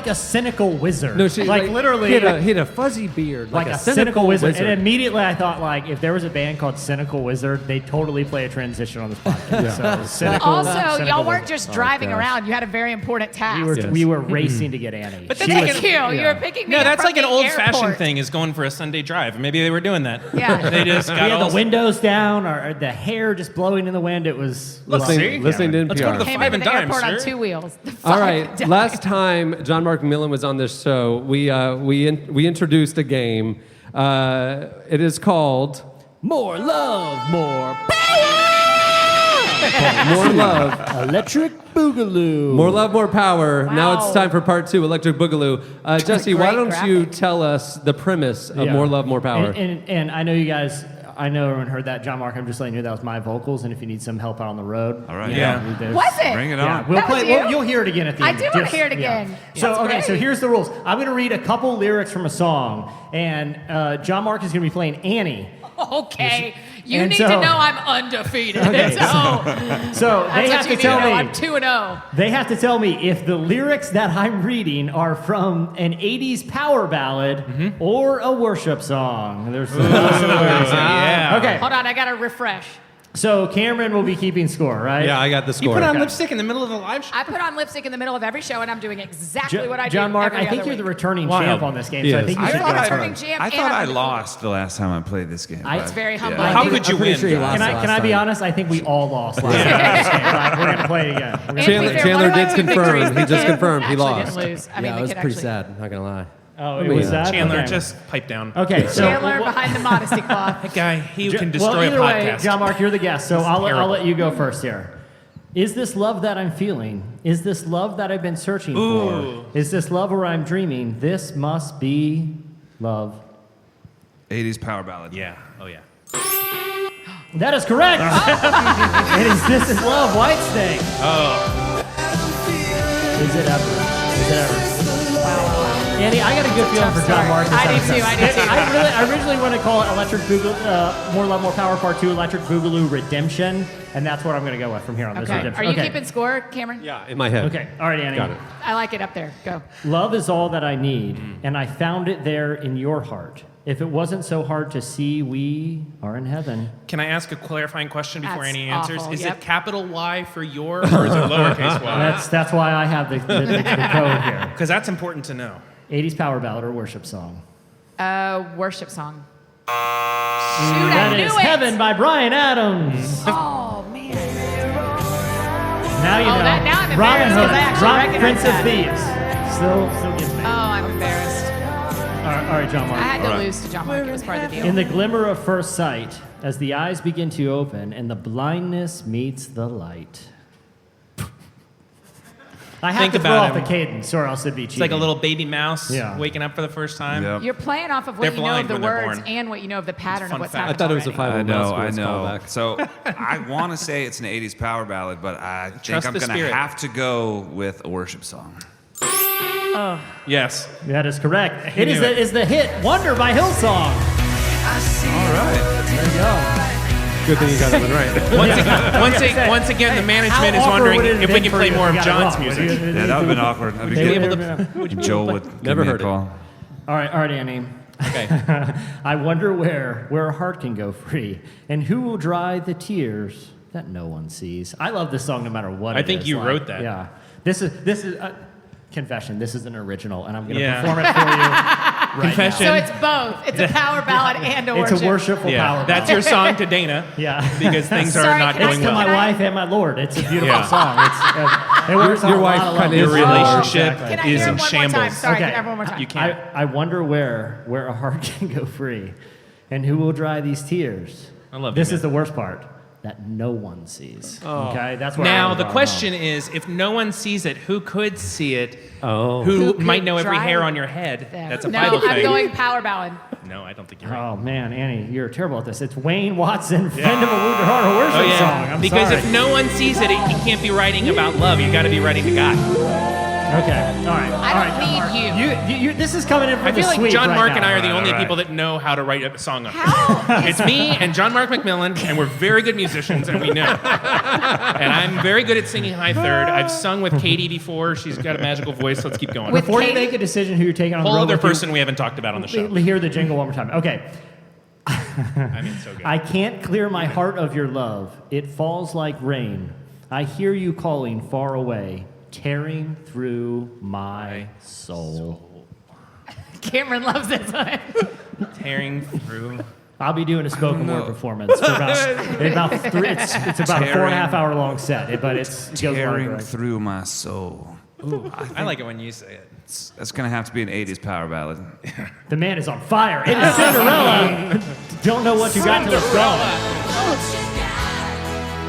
a cynical wizard. No, she like literally he had a fuzzy beard, like a cynical wizard. And immediately I thought, like, if there was a band called Cynical Wizard, they'd totally play a transition on this podcast. So, cynical, Also, cynical y'all weren't Wizard. just driving around. You had a very important task. We were racing to get Annie. But She that's was- like Thank you. You were picking me No, up that's from like an the old-fashioned airport. thing is going for a Sunday drive. Maybe they were doing that. Yeah. They just we got had all the windows down, or the hair just blowing in the wind. It was see? listening to NPR. Let's go to the Came Five into and the Dime, airport on sir. 2 wheels. All right. Last time John Mark McMillan was on this show, we introduced a game. It is called more love, more More Love. electric boogaloo. More Love, More Power. Now it's Wow. time for part 2, Electric Boogaloo. Jesse, why Great don't you graphic. tell us the premise of Yeah. More Love, More Power? And I know you guys. I know everyone heard that. John Mark, I'm just letting you know that was my vocals, and if you need some help out on the road, All right. you know, Yeah. there's- Was it? Bring it Yeah, on. we'll That was play. you? You'll hear it again at the I end. do wanna hear it again. So That's okay, so great. here's the rules. I'm going to read a couple lyrics from a song, and John Mark is going to be playing Annie. Okay. You And need so- to know I'm undefeated. Okay, So So they that's have what to you need tell to know. me. I'm 2-0. They have to tell me if the lyrics that I'm reading are from an 80s power ballad or a worship song. There's some lyrics. Yeah. Okay, Hold on, I gotta refresh. so Cameron will be keeping score, right? yeah, I got the You score. put on Okay. lipstick in the middle of the live show? I put on lipstick in the middle of every show, and I'm doing exactly what I do. John Mark, every I think other you're the week. returning Wild. champ on this game, He so I is. think you I should thought get I, returning champ I and thought I'm I the- lost the last time I played this game. It's very humbling. Yeah. How could you I'm pretty win? sure you lost Can last I be time. honest? I think we all lost last time. Like, we're gonna play it again. We're gonna And Chandler, to be fair, Chandler one of my did two confirm. victories, He the just kid confirmed he actually lost. didn't lose. I mean, Yeah, they it was could pretty actually- sad. Not gonna lie. Oh, it was that? Chandler, Okay. just pipe down. Okay, so Chandler behind the modesty cloth. That guy, he can well, destroy either a way, podcast. John Mark, you're the guest, so I'll terrible. let you go first here. Is this love that I'm feeling? Is this love that I've been searching for? Is this love where I'm dreaming? This must be love. 80s power ballad. Yeah. Oh, yeah. That is correct. It is This Is Love, Whitesnake. Feel Is it ever? Is it ever? Andy, I got a good feeling for John Mark. I do too. I originally want to call it Electric Boogaloo, More Love, More Power Part 2, Electric Boogaloo Redemption, and that's what I'm going to go with from here on. Okay. Are you keeping score, Cameron? Yeah, in my head. Okay. All right, Annie. Got it. I like it up there. Go. Love is all that I need, and I found it there in your heart. If it wasn't so hard to see, we are in heaven. Can I ask a clarifying question before That's Annie answers? awful, Is yep. it capital Y for your, or is it lowercase y? That's why I have the code here. Because that's important to know. 80s power ballad or worship song. Worship song. Shoot, That I knew is it. Heaven by Bryan Adams. Oh, man. Now you know. Now I'm Robin embarrassed Hood, 'cause I actually Prince of recognize Thieves. Still gets me. Oh, I'm embarrassed. All right, John Mark. I had to lose to John Mark. It was part of the deal. In the glimmer of first sight, as the eyes begin to open and the blindness meets the light. I have Think to throw about off him. the cadence, or else it'd be cheating. It's like a little baby mouse Yeah. waking up for the first time. Yep. You're playing off of what They're you know blind of the when they're words born. and what you know of the pattern of Fun what's fact. happening. I thought it was a already. five I know. callback. So I want to say it's an 80s power ballad, but I think Trust I'm the going to spirit. have to go with a worship song. Yes. That is correct. It knew it. is the hit Wonder by Hillsong. All right. There you go. Good thing you got it one right. Once again, the management How is awkward wondering would it have if we been can for play you more if of you got it John's wrong? music. Would you- Yeah, that would have been awkward. That'd be Would you good. able to- Joel would give Never me a heard it. call. All right, Annie. Okay. I wonder where a heart can go free, and who will dry the tears that no one sees. I love this song no matter what. I it think is. you Like, wrote that. Yeah, this is confession. This is an original, and I'm going to Yeah. perform it for you. Right Confession. So it's both. It's a power ballad and a now. It's worship. a worshipful power. Yeah. That's your song to Dana. Yeah. Because things are Sorry, not can I going To still- my well. wife and my Lord. It's a beautiful Yeah. song. It works on Your a wife lot of kinda levels. is Your the Lord. relationship Exactly. Can I is hear in it one more time? shambles. Sorry, Okay. can I have one more time? You can't. I wonder where a heart can go free, and who will dry these tears. I love you, This man. is the worst part that no one sees. Okay, that's where Now I the was question is, if no one sees it, who could see it? Oh. Who could might know every dry hair on your head? them? That's a no, Bible I'm thing. going power ballad. No, I don't think you're right. Oh man, Annie, you're terrible at this. It's Wayne Watson, Friend of a Wounded Heart, a worship song. I'm because sorry. if no one sees it, you can't be writing about love. You got to be writing to God. Okay, all right. I don't all right, need Mark. You, this is coming in from I feel the like sweep John right Mark now. and I are the All only right. people that know how to write a song up here. How? It's me and John Mark McMillan, and we're very good musicians, and we know. And I'm very good at singing high third. I've sung with Katie before. She's got a magical voice. Let's keep going. With Before you Katie? make a decision who you're taking on Whole the road other with you, person we haven't talked about on the show. hear the jingle one more time. Okay. I mean, so good. I can't clear my heart of your love. It falls like rain. I hear you calling far away, tearing through my soul. Cameron loves this one. Tearing through. I'll be doing a spoken word performance for about three. It's about a 4.5 hour long set, but it goes Tearing longer. through my soul. I like it when you say it. That's going to have to be an 80s power ballad. The man is on fire. It is Cinderella. Don't know what you got till it's gone.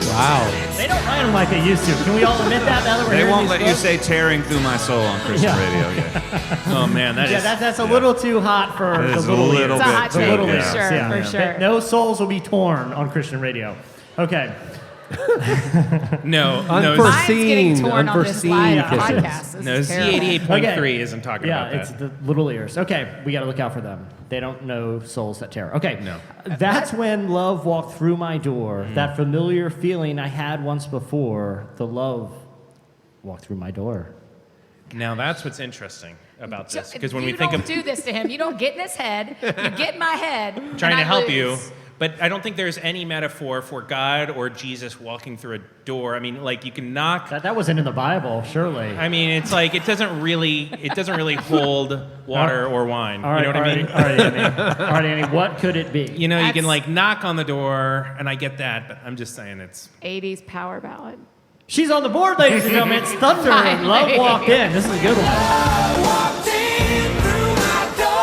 Wow. They don't write them like they used to. Can we all admit that now that we're They hearing won't these let you books? say tearing through my soul on Christian Yeah. radio yet. Oh man, that Yeah, is. that's a little too hot for It the is a little little ears. It's a hot bit take, too, little for ears, sure, yeah. for sure. No souls will be torn on Christian radio. Okay. No, Mine's getting torn on this unforeseen live kisses. podcast. This no, is terrible. Z88.3 Okay. isn't talking Yeah, about it's that. the little ears. Okay, we got to look out for them. They don't know souls that tear. Okay. No. That's when love walked through my door. That familiar feeling I had once before. The love walked through my door. Now that's what's interesting about this, because when you we think don't of do this to him, you don't get in his head. You get in my head. trying and to I help lose. you, but I don't think there's any metaphor for God or Jesus walking through a door. I mean, like you can knock. That wasn't in the Bible, surely. I mean, it's like it doesn't really hold water or wine. All right, you know what I mean? All right, Annie. All right, Annie. What could it be? You know, you can That's- like knock on the door, and I get that, but I'm just saying it's. 80s power ballad. She's on the board, ladies and gentlemen. It's Thunder and Love Walked In. This is a good one.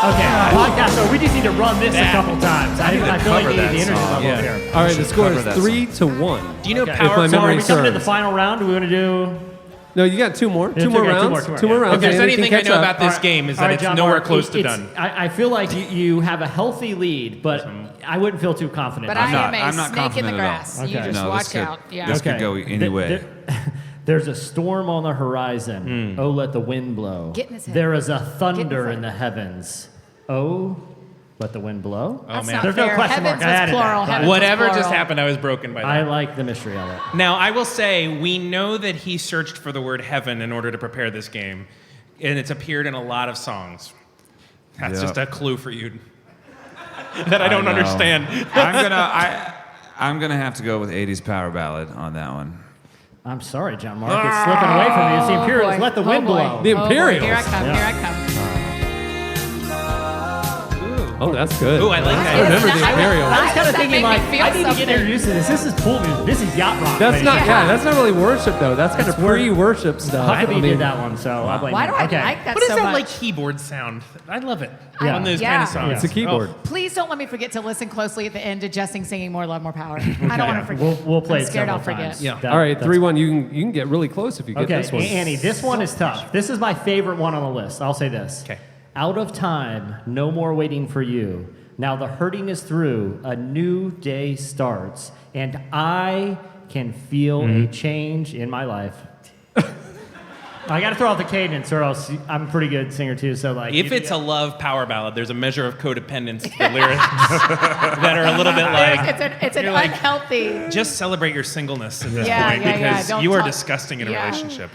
Okay, podcast. So we just need to run this a couple times. I feel like cover you need that the energy song. level Yeah. here. All right, the score cover is that 3-1. Do you know Okay. power? If my So are memory we coming to the serves. final round? Do we want to do? No, you got two more. Yeah, Two more okay, rounds. two more, Two more yeah. rounds. If there's Andy can anything I catch know up. about this game is that All right, it's John nowhere Mark, close to it's- done. I feel like you have a healthy lead, but I wouldn't feel too confident. But I'm I not- am a I'm not snake in the confident at all. grass. You Okay. just No, watch this could- out. Yeah. this could go any way. There's a storm on the horizon. Oh, let the wind blow. Get in his head. There is a Get in thunder his in head. the heavens. Oh, let the wind blow. Oh, That's man. not There's no fair. question mark. Heavens I was added that. plural. Heavens was Whatever just plural. happened, I was broken by that. I like the mystery of it. Now, I will say, we know that he searched for the word heaven in order to prepare this game, and it's appeared in a lot of songs. That's Yep. just a clue for you that I don't know. understand. I'm gonna have to go with 80s power ballad on that one. I'm sorry, John Mark. It's slipping away from me. It's the Imperials. boy. Let the Oh, wind boy. blow. The Oh, boy. Imperials. Here I come. Yeah. Here I come. Oh, that's good. Ooh, I like that. I remember the I was- Imperials. I was kind does of that thinking, make me like, feel I need to something? get introduced to this. This is pool music. This is yacht rock. That's right not, here. yeah, that's not really worship though. That's kind of pre-worship stuff. Huckabee I mean, did that one, so I blame Why him. do I Okay. like that What is so that much? like keyboard sound? I love it. Yeah. On those Yeah. kind of songs. It's a keyboard. Please don't let me forget to listen closely at the end to Justin singing "More Love, More Power." I don't want to forget. We'll play I'm it scared several I'll forget. times. Yeah. That- All right, that's 3-1. You can get really close if you get Okay, this one. Annie, this one is tough. This is my favorite one on the list. I'll say this. Okay. Out of time, no more waiting for you. Now the hurting is through, a new day starts, and I can feel a change in my life. I got to throw out the cadence, or else I'm a pretty good singer too. So like, If it's a love power ballad, there's a measure of codependence to the lyrics that are a little bit like, It's an you're like, unhealthy. just celebrate your singleness at this Yeah, point yeah, yeah. because Don't you are talk- disgusting in a yeah. relationship.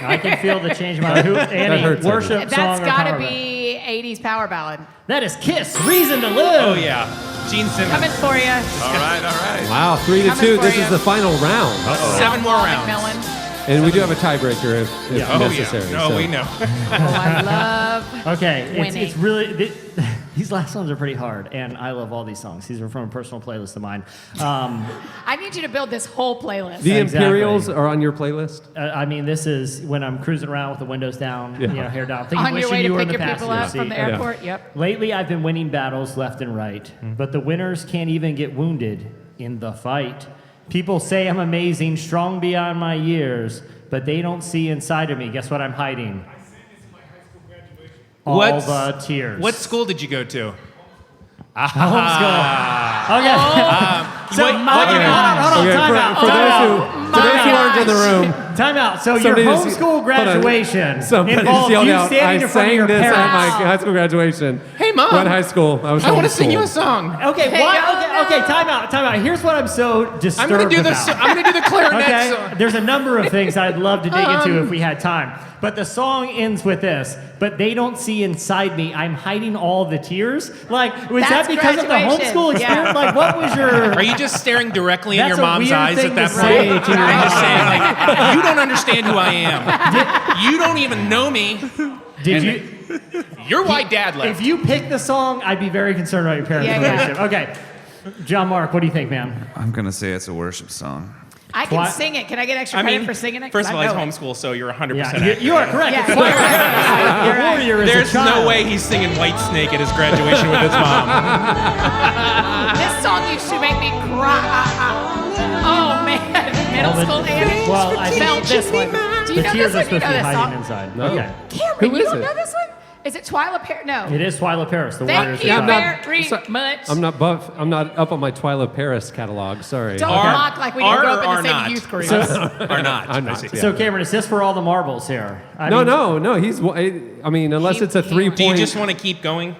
I can feel the change in my life. Who, Annie, hurts worship That's song or got power to be 80s power ballad. ballad? That is Kiss, Reason to Live. Oh, yeah. Gene Simmons. Coming for you. All right. Wow, 3-2. Coming for This you. is the final round. Seven more John rounds. Mark McMillan. And we do have a tiebreaker if Yeah. Oh, necessary. yeah. No, so. we know. Oh, I love. Okay, Winning. it's really these last ones are pretty hard, and I love all these songs. These are from a personal playlist of mine. I need you to build this whole playlist. The Exactly. Imperials are on your playlist? I mean, this is when I'm cruising around with the windows down, Yeah. you know, hair down, thinking, On your wishing way you to were in pick the your people passenger up from seat. the airport. Yep. Lately, I've been winning battles left and right, but the winners can't even get wounded in the fight. People say I'm amazing, strong beyond my years, but they don't see inside of me. Guess what I'm hiding? All What's- the tears. What school did you go to? Homeschool. Okay. So, Wait, hold on, Okay, time out. for those who aren't in the room, Time out. So Somebody your just- homeschool hold on. graduation somebody just involved yelled you out, standing I in front of sang your this parents. at my high school graduation. Hey, Mom. What high school? I was I want to sing you a homeschooled. song. Okay, Hey, why? oh, Okay, no. time out. Here's what I'm so disturbed I'm gonna do the. about. I'm gonna do the clarinet Okay, song. there's a number of things I'd love to dig into if we had time. But the song ends with this. But they don't see inside me. I'm hiding all the tears. Like, was That's that because of the graduation. homeschool experience? Yeah. Like, what was your? Are you just staring directly in That's your a mom's weird eyes thing at that to say point? to your I'm just mom. saying, like, you don't understand who I am. You don't even know me. Did And you? You're why Dad If left. you pick the song, I'd be very concerned about your parents' Yeah, yeah. relationship. Okay, John Mark, what do you think, man? I'm gonna say it's a worship song. I can Why- sing it. Can I get extra I credit mean, for singing it? first of all, he's I know it. homeschooled, so you're 100% Yeah, accurate. you are correct. Yeah, It's you're Warrior. right. You're right. Warrior is a There's child. no way he's singing White Snake at his graduation with his mom. This song used to make me cry. Oh man, middle school Annie. Well, I think felt this one. Do you The know tears this are one? You supposed know to be this hiding song? inside. No. Okay. Cameron, Who you is don't it? know this one? Is it Twyla Paris? No. It is Twyla Paris, the Thank Warriors. you I'm not- very sorry, much. I'm not buff. I'm not up on my Twyla Paris catalog. Sorry. Don't Are- mock like we didn't are grow up or in the same not? youth group. Or not. I'm I not. see. Yeah. So, Cameron, is this for all the marbles here? I No, mean, no. He's. I mean, unless it's a He- 3-point. Do you just want to keep going?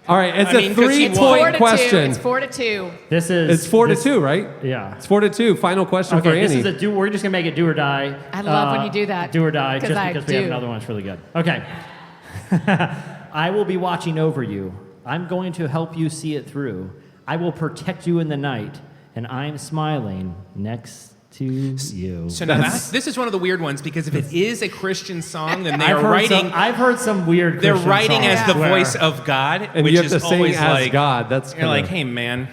All right, it's I a mean, 'cause he It's won. 4 3-point to 2. question. It's 4 to 2. This is. It's 4 to this- 2, right? Yeah. It's 4 to 2. Final question for Okay, this Annie. is a do. We're just gonna make it do or die. I love when you do that, Do or die, 'cause just I because we have do. another one that's really good. Okay. I will be watching over you. I'm going to help you see it through. I will protect you in the night, and I'm smiling next to you. So now this is one of the weird ones because if it is a Christian song, then they are I've heard some weird. They're Christian writing as songs the where voice of God, and which you have is to sing always as like God. That's you're kinda- like, hey man,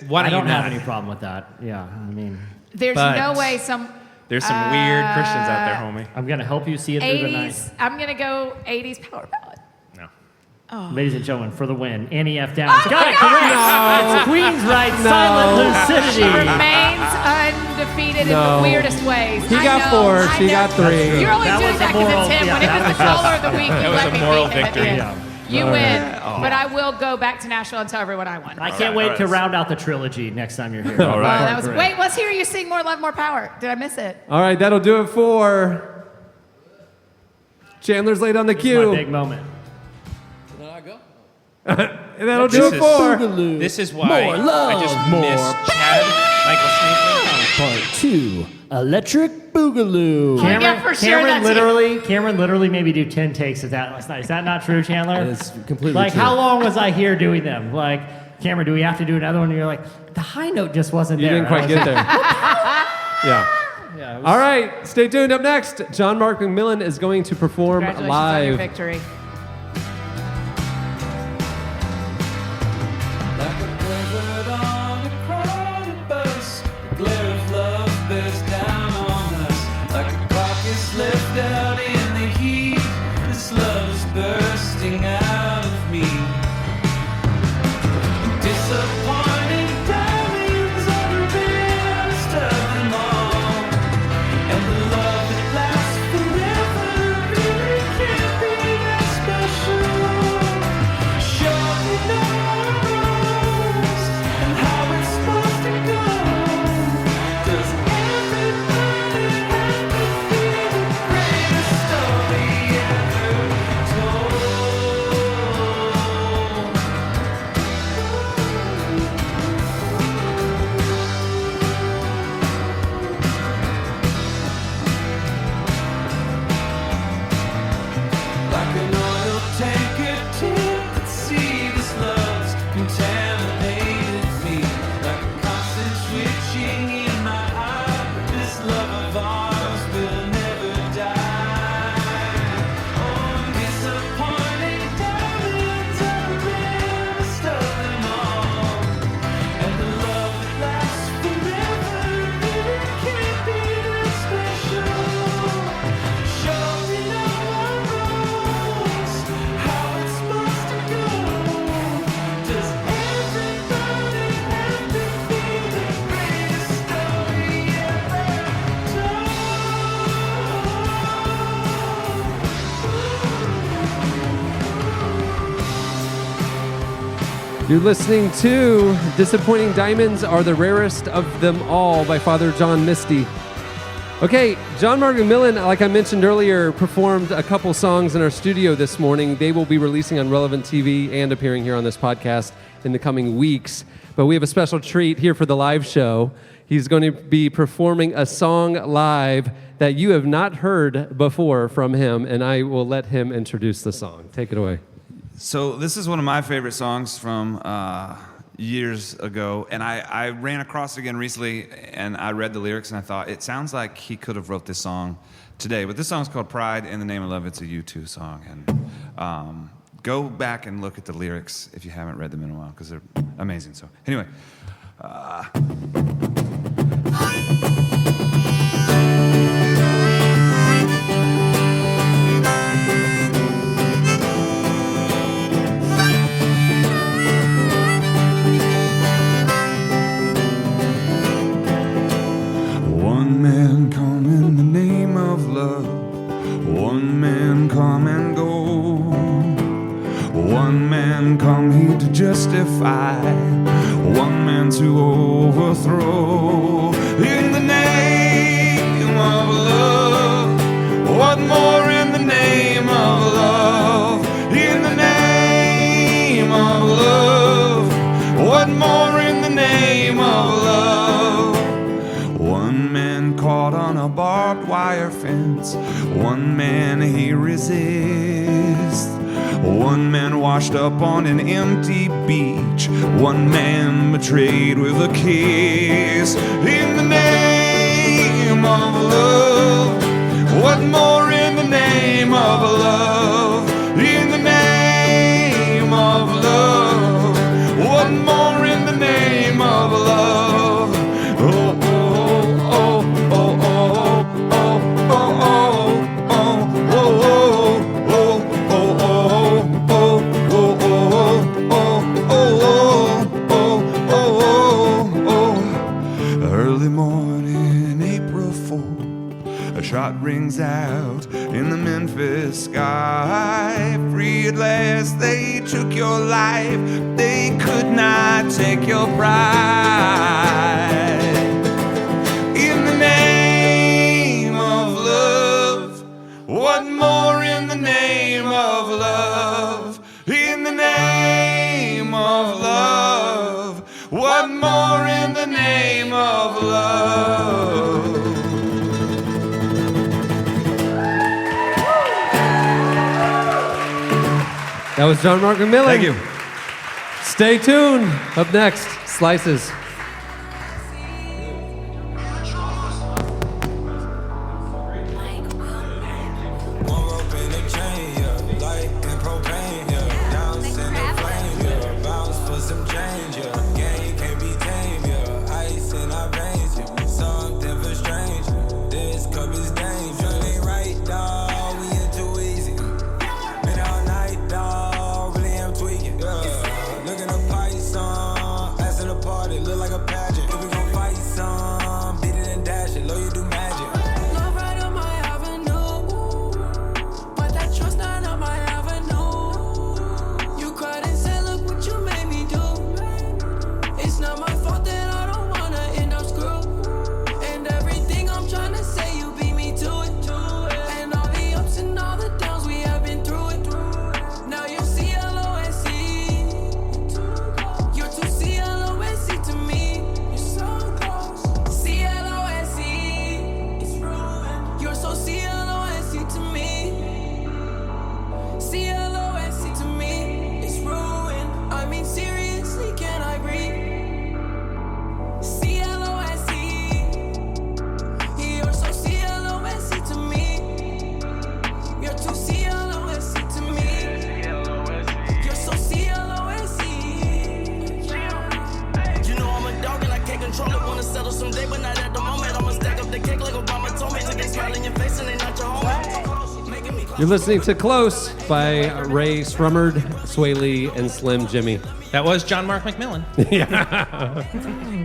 why I don't don't you have not? any problem with that. Yeah, I mean, There's But- no way some There's some weird Christians out there, homie. I'm gonna help you see it through the night. 80s. I'm gonna go 80s power ballad. No. Ladies and gentlemen, for the win, Annie F. Downs. Oh, Got it my correct. God. It's Queen's right, No. silent She lucidity. remains undefeated in No. the weirdest ways. He I got know, 4. I She know. got 3. You're only That doing was that a because moral- it's him. yeah, When it that was the was just- caller of the week, That you was let a me moral beat him at the victory. end. Yeah. You win. But I will go back to Nashville and tell everyone I won. I can't wait to round out the trilogy next time you're here. All right. That was, wait, let's hear you sing More Love, More Power. Did I miss it? All right, that'll do it for Chandler's late on the My cue. big moment. And that'll do it for This is why I just miss Chad Michael Part 2, Electric Boogaloo. Yeah, for sure, Cameron literally made me do 10 takes of that last night. Is that not true, Chandler? It's completely like, true. how long was I here doing them? Like, Cameron, do we have to do another one? And you're like, the high note just wasn't You there. didn't quite get there. Yeah. Yeah, All right, stay tuned. Up next, John Mark McMillan is going to perform Congratulations on your live. victory. Like a blizzard on a crowded bus, the glare of love bears down on us. Like a carcass left out in the heat, this love is bursting out of me. Disappointing diamonds are the best of them all, and the love that lasts forever really can't be that special. Show me knows and how it's supposed to go. Does everybody have to feel the greatest story ever told? Like an oil tanker tipped at sea, this love's contaminated me. Like a constant switching in my eye, this love of ours will never die. Oh, disappointing diamonds are the rarest of them all, and the love that lasts forever really can't be that special. Show me knows how it's supposed to go. Does everybody have to feel the greatest story ever You're listening to Disappointing Diamonds Are the Rarest of Them All by Father John Misty. Okay, John Mark McMillan, like I mentioned earlier, performed a couple songs in our studio this morning. They will be releasing on Relevant TV and appearing here on this podcast in the coming weeks. But we have a special treat here for the live show. He's going to be performing a song live that you have not heard before from him, and I will let him introduce the song. Take it away. So this is one of my favorite songs from years ago, and I ran across it again recently, and I read the lyrics, and I thought, it sounds like he could have wrote this song today. But this song's called Pride in the Name of Love. It's a U2 song, and go back and look at the lyrics if you haven't read them in a while, because they're amazing. So anyway. One man come in the name of love, one man come and go, one man come here to justify, one man to overthrow. In the name of love, what more in the name of love? In the name of love, what more in the name of love? One man caught on a barbed wire fence, one man he resists, one man washed up on an empty beach, one man betrayed with a kiss. In the name of love, what more in the name of love? In the name of love, what more in the name of love? Oh, early morning, April 4, A shot rings out in the Memphis sky. Free at last, they took your life. They could not take your pride. In the name of love, what more in the name of love? In the name of love, what more in the name of love? That was John Mark McMillan. Thank you. Stay tuned. Up next, Slices. You're listening to Close by Ray Srummerd, Sway Lee, and Slim Jimmy. That was John Mark McMillan.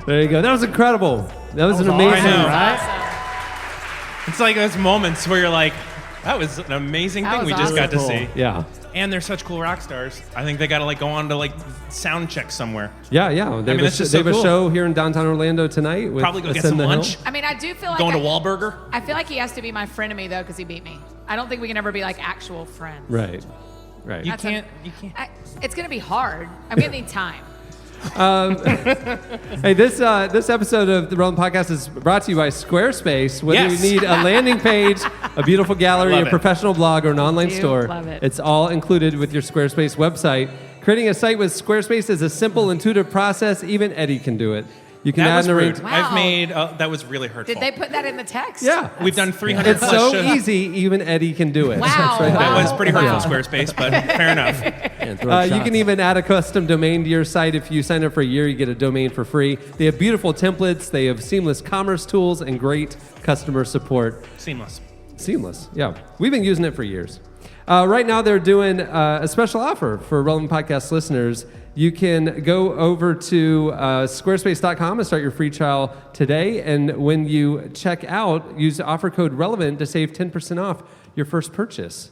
There you go. That was incredible. That was an amazing, awesome. right? It's like those moments where you're like, that was an amazing That thing was we just got to cool. see. Yeah. And they're such cool rock stars. I think they got to like go on to like sound check somewhere. Yeah, yeah. They that's just they so have a cool. show here in downtown Orlando tonight. With Probably go get Ascend some the Hill. lunch. I mean, I do feel like Going to Wahlburger. I feel like he has to be my frenemy though, because he beat me. I don't think we can ever be like actual friends. Right. Right. You That's can't. It's gonna be hard. I'm gonna need time. Hey, this episode of the Relevant Podcast is brought to you by Squarespace. Whether Yes. you need a landing page, a beautiful gallery, Love a it. professional blog, or an online Do store, love it. it's all included with your Squarespace website. Creating a site with Squarespace is a simple, intuitive process. Even Eddie can do it. You can That add was and rude. arrange. Wow. I've made. That was really hurtful. Did they put that in the text? Yeah. We've done 300 It's plus so shows. easy, even Eddie can do it. Wow. That's right. Wow. That was pretty hurtful, Yeah. Squarespace, but fair enough. You can even add a custom domain to your site. If you sign up for a year, you get a domain for free. They have beautiful templates. They have seamless commerce tools and great customer support. Seamless. Seamless, yeah. We've been using it for years. Right now, they're doing a special offer for Relevant Podcast listeners. You can go over to squarespace.com and start your free trial today. And when you check out, use the offer code RELEVANT to save 10% off your first purchase.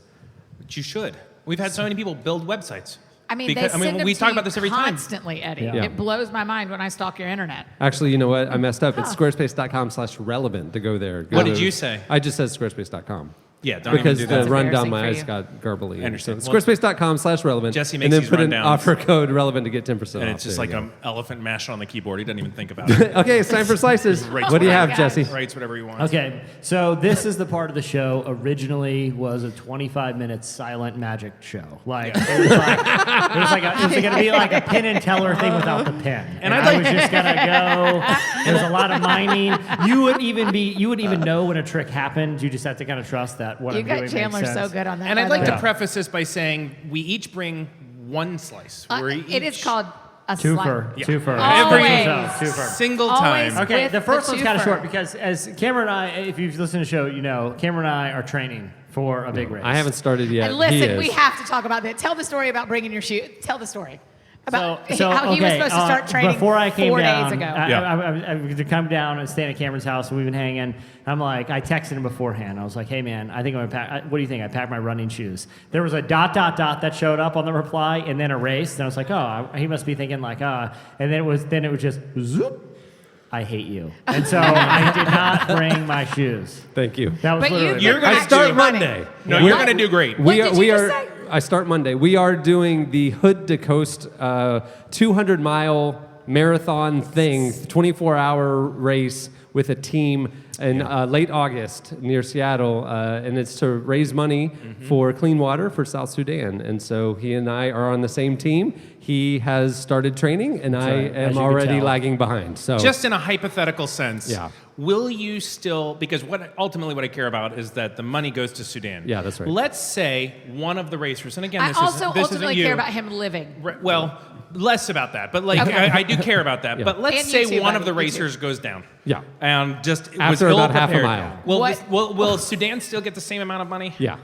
But you should. We've had so many people build websites. I mean, Because- they send them we to talk you about this every time. constantly, Eddie. Yeah. It blows my mind when I stalk your internet. Actually, you know what? I messed up. It's squarespace.com/relevant to go there. Go What to- did you say? I just said squarespace.com. Yeah, don't Because even do that. the run down embarrassing my for eyes you. got garbly. I understand. So Well, squarespace.com/relevant. Jesse and makes then these put an rundowns. offer code relevant to get 10% And off. it's just There like you an elephant mashed on the keyboard. He doesn't even think about it. go. Okay, it's time for slices. Right. What do you Oh my have, gosh. Jesse? Writes whatever he wants. Okay, so this is the part of the show originally was a 25-minute silent magic show. Like it was going to be like a Penn and Teller thing without the pen, and I was just gonna go. There's a lot of mining. You would even know when a trick happened. You just have to kind of trust that what You I'm got doing Chandler makes so sense. good on that. And I'd by like the to way. preface this by saying we each bring one slice. We're It is each called a Twofer, Yeah. twofer. Every Always. Twofer. single Always. time. Okay, With the first the one's kind of twofer. short because as Cameron and I, if you've listened to the show, you know, Cameron and I are training for a big race. I haven't started yet. And He listen, is. we have to talk about that. Tell the story about bringing your shoe. Tell the story. About how he was supposed to start training before I came 4 down, days ago. I was to come down and stay at Cameron's house, and we've been hanging. I'm like, I texted him beforehand. I was like, hey, man, I think I'm going to pack. What do you ... I packed my running shoes. There was a ... that showed up on the reply, and then a race. And I was like, oh, he must be thinking like, and then it was just zoop. I hate you. And so I did not bring my shoes. Thank you. That was But literally. You're gonna I start do- Monday. No, you're going to do great. What did you just say? I start Monday. We are doing the Hood to Coast 200-mile marathon thing, 24-hour race with a team in late August near Seattle, and it's to raise money for clean water for South Sudan. And so he and I are on the same team. He has started training, and I right, as am you can already tell. lagging behind. So Just in a hypothetical sense, Yeah. will you still, because ultimately what I care about is that the money goes to Sudan. Yeah, that's right. Let's say one of the racers, and again, I this also isn't ultimately you. care about him living. Well, less about that, but like Okay. I do care about that. Yeah. But let's And you say too, one buddy, of the you too. racers goes down. Yeah. And just was After about half a ill-prepared. mile. Will Sudan still get the same amount of money? yeah.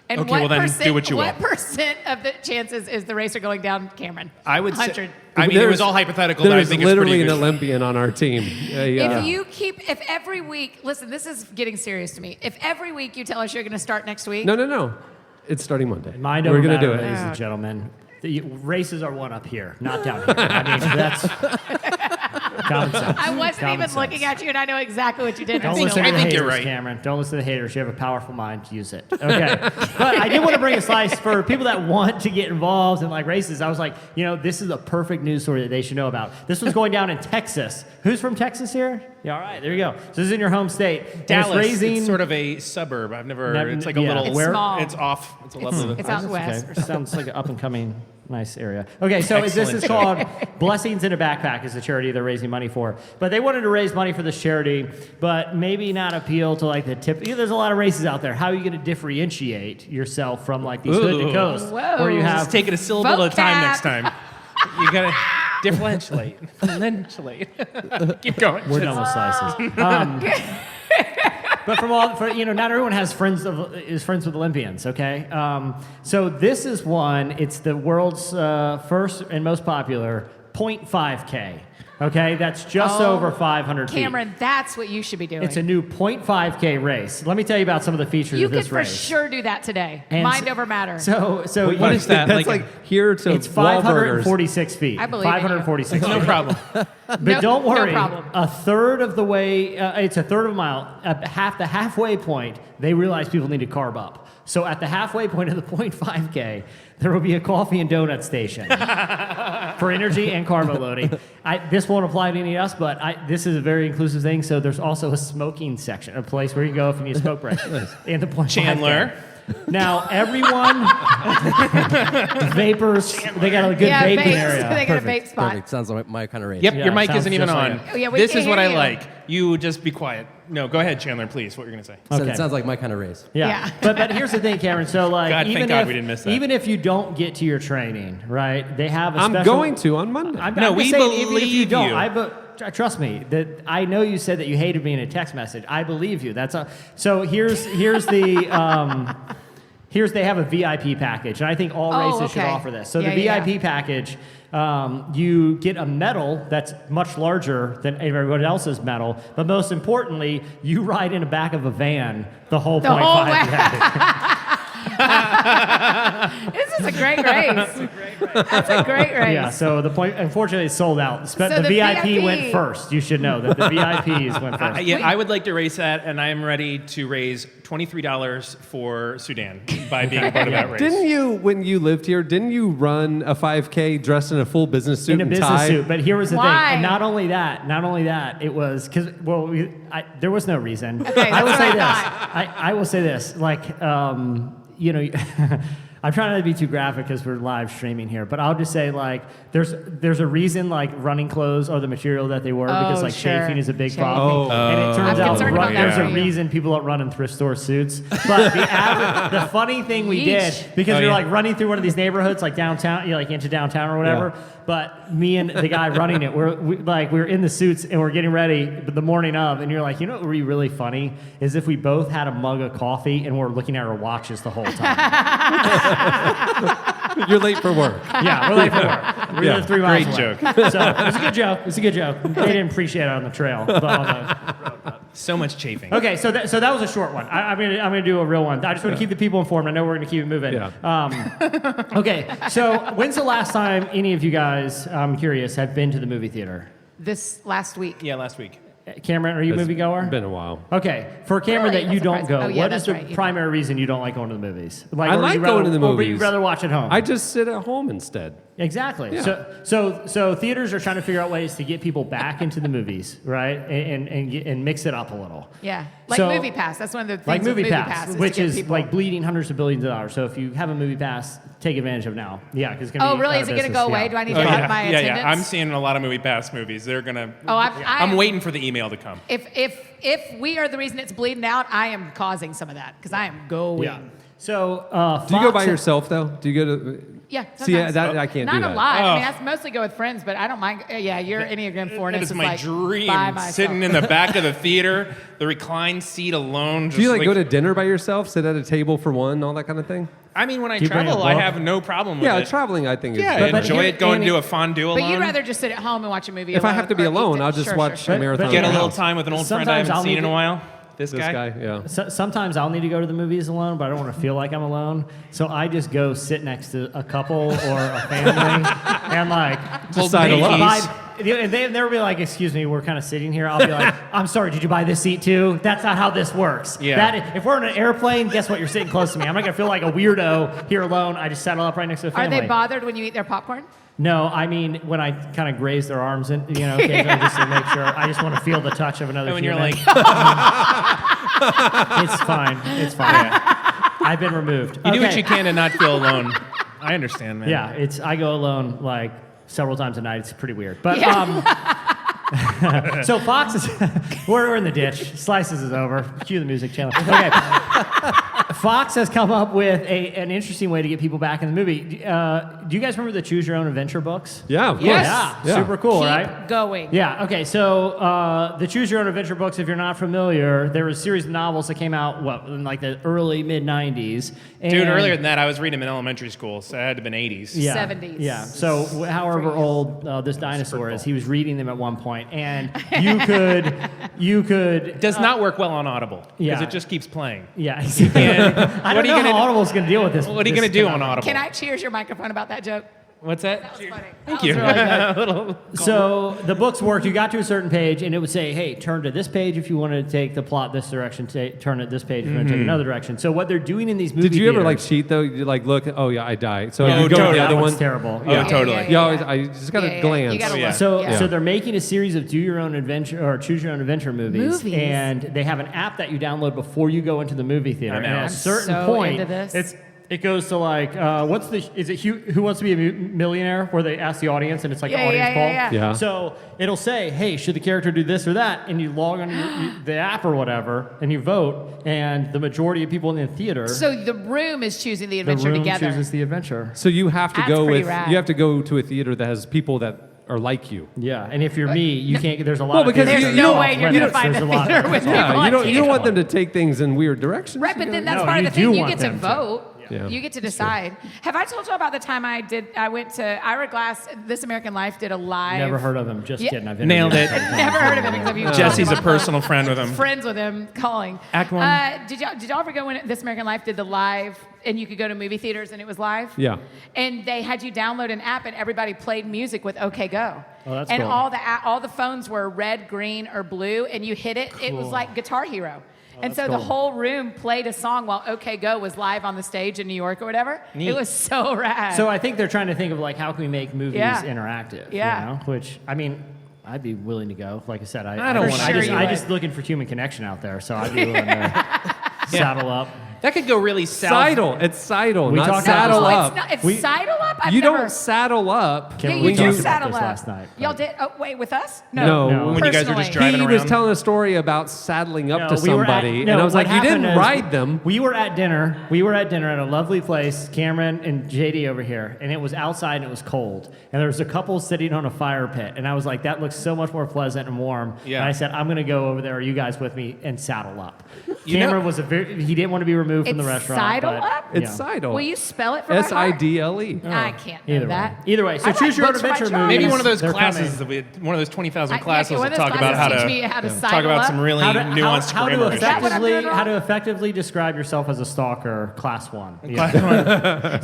And Okay, what well then, percent, do what you will. What percent of the chances is the racer going down, Cameron? I would say. 100. I mean, it was all hypothetical. But I There's think it's literally pretty an good. Olympian on our team. If every week, listen, this is getting serious to me. If every week you tell us you're going to start next week, No. It's starting Monday. Mind We're over gonna matter, do it. ladies and gentlemen. The races are won up here, not down here. I mean, that's common sense. I wasn't Common even sense. looking at you, and I know exactly what you did. Don't think- listen I to the think haters, you're right. Cameron. Don't listen to the haters. You have a powerful mind. Use it. Okay. But I did want to bring a slice for people that want to get involved in like races. I was like, this is a perfect news story that they should know about. This was going down in Texas. Who's from Texas here? Yeah, all right. There you go. So this is in your home state. And Dallas. It's raising. It's sort of a suburb. I've never. Never- It's like a yeah. little. It's Where- small. It's off. It's a lovely. It's out west. Okay. Sounds like an up and coming nice area. Okay, so this is Excellent called Blessings in a Backpack is the charity they're raising money for. But they wanted to raise money for this charity, but maybe not appeal to like the tip. There's a lot of races out there. How are you going to differentiate yourself from like these hood to Ooh. coast Whoa. where you have Just take it a syllable at a time Vocab. next time. You gotta differentiate. Keep going. We're done with slices. But not everyone has is friends with Olympians. Okay, so this is one. It's the world's first and most popular 0.5K. Okay, that's just over 500 feet. Cameron, that's what you should be doing. It's a new 0.5K race. Let me tell you about some of the features you of could this for race. sure do that today. And Mind over matter. So What is that? That's like here to it's Wahlburgers. 546 feet. I believe in you. 546 No feet. problem. But No- don't no worry, problem. a third of the way, it's a third of a mile, at the halfway point, they realize people need to carb up. So at the halfway point of the 0.5K, there will be a coffee and donut station for energy and carbo loading. This won't apply to any of us, but this is a very inclusive thing. So there's also a smoking section, a place where you go if you need a smoke break. In the 0.5K. Chandler. Now, everyone, vapors, they got a good yeah, vaping vapes. area. They got a vape spot. Perfect. Sounds like my kind of race. Yep, Yeah, your mic sounds isn't even just on. like it. Yeah, we This can is what hear I you. like. You just be quiet. No, go ahead, Chandler, please. What you're gonna say? Said Okay. it sounds like my kind of race. Yeah. Yeah. But here's the thing, Cameron. So like God, thank even God if we didn't miss that. even if you don't get to your training, right? They have a I'm special going to on Monday. I'm No, just we saying, even if you believe don't, you. trust me. That I know you said that you hated me in a text message. I believe you. So here's the they have a VIP package, and I think all Oh, races should okay. offer this. So Yeah, the yeah, VIP package, you get a medal that's much larger than everybody else's medal, but most importantly, you ride in the back of a van the whole The 0.5 whole way. day. This is a great race. That's a great race. Yeah, so the point, unfortunately, it's sold out. So the the VIP VIP went first. You should know that the VIPs went first. I would like to race that, and I am ready to raise $23 for Sudan by being a part of that race. Didn't you, when you lived here, didn't you run a 5K dressed in a full business suit In a and business tie? suit, but here was the Why? thing. And not only that, it was because there was no reason. Okay, I will that's say what this. I I will say this. Like, I'm trying not to be too graphic because we're live streaming here, but I'll just say like there's a reason like running clothes are the material that they were because like sure. chafing is a big Chafing. problem. And it turns I'm out concerned about that there's for a you. reason people don't run in thrift store suits. But the funny thing we did Yeesh. because Oh, you're yeah. like running through one of these neighborhoods like downtown, like into downtown or whatever. Yeah. But me and the guy running it, we're in the suits and we're getting ready the morning of, and you're like, you know what would be really funny is if we both had a mug of coffee and we're looking at our watches the whole time. You're late for work. Yeah, we're late for work. We Yeah. live 3 miles Great away. joke. So it was a good joke. It was a good joke. They didn't appreciate it on the trail. But on the, So much chafing. okay, so that was a short one. I'm gonna do a real one. I just want to keep the people informed. I know we're gonna keep it moving. Yeah. Okay, so when's the last time any of you guys, I'm curious, have been to the movie theater? This last week. Yeah, last week. Cameron, are you a It's moviegoer? been a while. Okay, for Cameron, Really? that you That's don't go, surprising. Oh, yeah, what is that's the right, you primary reason you don't like going to the movies? Like, I or like you rather- going to the Or would you movies. rather watch at home? I just sit at home instead. Exactly. Yeah. So theaters are trying to figure out ways to get people back into the movies, right? And mix it up a little. Yeah. Like So- Movie Pass. That's one of the things Like with Movie Pass, is to which get is people- like bleeding hundreds of billions of dollars. So if you have a Movie Pass, take advantage of it now. Yeah, because it's going to Oh, be really? out Is of it going to business, go away? yeah. Do I need to have my attendance? Yeah. I'm seeing a lot of movie pass movies. They're gonna. Oh, I'm waiting for the email to come. If we are the reason it's bleeding out, I am causing some of that because I am going. Yeah. So Do you go by Fox- yourself though? Do you go to? Yeah, See, sometimes. I can't Not do a that. lot. I mean, I mostly go with friends, but I don't mind. Yeah, you're Enneagram 4, and That it's is just my like dream. by myself. Sitting in the back of the theater, the reclined seat alone. Do you just like go to dinner by yourself, sit at a table for one, all that kind of thing? I mean, when I Do you bring travel, a I book? have no problem with Yeah, it. traveling I think is Yeah, better. But enjoy here- it. Go and Annie- do a fondue alone. But you'd rather just sit at home and watch a movie If I alone have to be or eat alone, it. I'll just Sure, watch sure, a marathon. but get a at little house. time with an old friend I Sometimes haven't I'll seen need in a to- while. This This guy, yeah. Sometimes I'll need to go to the movies alone, but I don't want to feel like I'm alone. So I just go sit next to a couple or a family and like Just sidle up. And they'll be like, "Excuse me, we're kind of sitting here." I'll be like, "I'm sorry, did you buy this seat too?" That's not how this works. Yeah. If we're in an airplane, guess what? You're sitting close to me. I'm not gonna feel like a weirdo here alone. I just saddle up right next to the Are family. they bothered when you eat their popcorn? No, I mean when I kind of graze their arms and occasionally just to make sure. I just want to feel the touch of another And when you're human. like, It's fine. It's fine. I've been removed. you do what Okay. you can to not feel alone. I understand, man. Yeah, I go alone like several times a night. It's pretty weird. But so Fox is we're in the ditch. Slices is over. Cue the music channel. Okay. Fox has come up with an interesting way to get people back in the movie. Do you guys remember the Choose Your Own Adventure books? Yeah, of course. Yes. Yeah, super cool, Keep right? going. Yeah, okay, so the Choose Your Own Adventure books, if you're not familiar, there was a series of novels that came out, in like the early, mid-90s. Dude, earlier than that, I was reading them in elementary school, so it had to have been 80s. Yeah, 70s. Yeah, so however For you. old this dinosaur is, he was reading them at one point, and you could... Does not work well on Audible, because yeah. it just keeps playing. Yeah, I What don't are you know gonna how do? Audible's going to deal with this. What are you going to do on Audible? Can I cheers your microphone about that joke? What's that? That was funny. Thank That you. was really good. Little- So the books worked. You got to a certain page, and it would say, "Hey, turn to this page if you wanted to take the plot this direction. Turn to this page if you want to take another direction." So what they're doing in these movie Did you ever like theaters- cheat though? You like look, oh yeah, I die. So Yeah. you Oh, go totally. to the other That one's one. terrible. Oh, totally. You always, I just gotta glance. You gotta Yeah. look. So, Yeah. so they're making a series of do your own adventure or choose your own adventure movies, Movies. and they have an app that you download before you go into the movie theater. I'm And at out. a certain so point, into this. it goes to like is it Who Wants to Be a Millionaire, where they ask the audience and it's like Yeah, an audience yeah, poll. yeah, yeah. Yeah. So it'll say, hey, should the character do this or that, and you log on the app or whatever, and you vote, and the majority of people in the theater, So the room is choosing the the adventure room together. chooses the adventure. So you have to That's go pretty with rad. you have to go to a theater that has people that are like you. Yeah, and if you're me, you can't. There's a lot. Well, of because theaters There's that no are way you're off-limits. gonna find There's a lot of- theater with Yeah. people Yeah, you don't like want them to take things in weird directions. Right, but then that's No, part of you the do thing. You want get to them to. vote. Yeah. You get to decide. Have I told you about the time I went to Ira Glass? This American Life did a live. Never heard of him. Just Yeah. kidding. I've Nailed interviewed it. him. Never heard of him except you. Jesse's a personal friend with him. Friends with him, calling. Act one. Did y'all ever go when This American Life did the live, and you could go to movie theaters and it was live? Yeah. And they had you download an app, and everybody played music with OK Go. Oh, that's and cool. all the phones were red, green, or blue, and you hit it. It was like Guitar Hero. And so the cool. whole room played a song while OK Go was live on the stage in New York or whatever. Neat. It was so rad. So I think they're trying to think of like how can we make movies Yeah. interactive. Yeah. You know? Which I mean, I'd be willing to go. Like I said, I don't For wanna- sure you I would. just looking for human connection out there. So I'd be willing to saddle up. That could go really south. Sidle. It's sidle, We not talked saddle about up. It's, not, it's We- sidle up? I've You never, don't saddle up. Kim, Yeah, we you talked do about saddle this up. last night. Y'all did? Oh, wait, with us? No. When you guys were just Personally. driving He was around. telling a story about saddling up No, to we were at- somebody, no, and I was what like, "You didn't happened is ride them." We were at dinner. We were at dinner at a lovely place, Cameron and JD over here, and it was outside and it was cold. And there was a couple sitting on a fire pit, and I was like, "That looks so much more pleasant and warm." Yeah. And I said, "I'm going to go over there. Are you guys with me?" And saddle up. You know- Cameron he didn't want to be removed removed from the It's restaurant. Sidle but, Up? It's yeah. Sidle. Will you spell it for my heart? SIDLE. I can't know Either way. that. Either way. So I choose write your own books for my adventure child. movies. Maybe one of those They're classes, coming. one of those 20,000 Yeah, classes one will of those talk about classes how teach me how to talk sidle about up. some really nuanced grammar Is that what I'm doing wrong? how to effectively describe yourself as a stalker, class 1. Class one.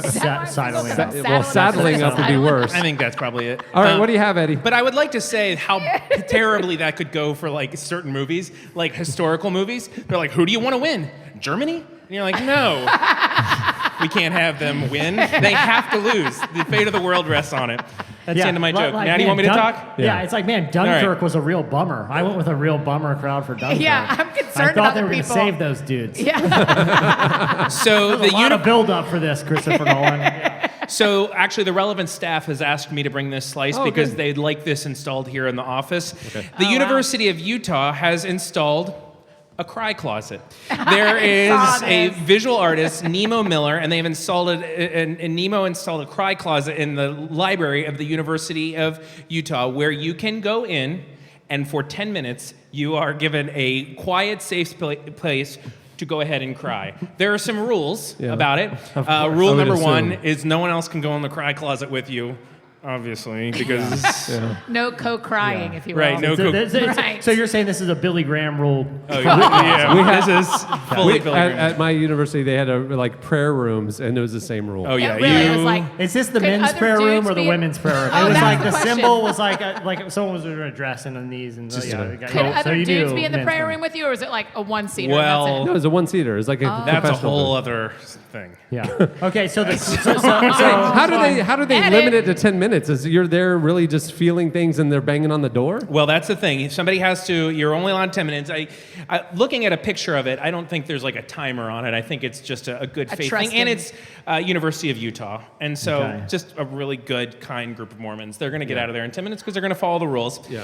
Is that why Sidling people up. said Well, saddling up would be worse. I think that's probably it. All right, what do you have, Eddie? But I would like to say how terribly that could go for like certain movies, like historical movies. They're like, who do you want to win? Germany? And you're like, no. We can't have them win. They have to lose. The fate of the world rests on it. That's the end of my joke. Now, do you want me to talk? Yeah, it's like, man, Dunkirk was a real bummer. I went with a real bummer crowd for Dunkirk. Yeah, I'm concerned I thought about they the were going to people. save those dudes. Yeah. So There's a lot of build-up for this, Christopher Nolan. Yeah. So actually, the relevant staff has asked me to bring this slice Oh, because good. they'd like this installed here in the office. Okay. The wow. University of Utah has installed a cry closet. There is saw a this. visual artist, Nemo Miller, and they've installed it. And Nemo installed a cry closet in the library of the University of Utah, where you can go in, and for 10 minutes, you are given a quiet, safe place to go ahead and cry. There are some rules about it. Rule I would number assume. one is no one else can go in the cry closet with you, obviously, because No co-crying, if you will. right, no. Right. So you're saying this is a Billy Graham rule? Oh, yeah, this is fully Billy Graham. At my university, they had like prayer rooms, and it was the same rule. Oh yeah, It really you. was like, Is this the Could men's other prayer room dudes or the be- women's prayer room? Oh, It was that's like the the question. symbol was like someone was doing a dress and on these and Just yeah. a got- could so other you dudes do be in the men's prayer prayer. room with you, or is it like a one-seater? Well, and No, it that's was a one-seater. It was like a That's a professional whole thing. other thing. Yeah. Okay. So the How do they Edit. limit it to 10 minutes? Is you're there really just feeling things and they're banging on the door? Well, that's the thing. If somebody has to, you're only allowed 10 minutes. Looking at a picture of it, I don't think there's like a timer on it. I think it's just a good faith thing. And it's University of Utah. And so Okay. just a really good, kind group of Mormons. They're going to get out of there in 10 minutes because they're going to follow the rules. Yeah.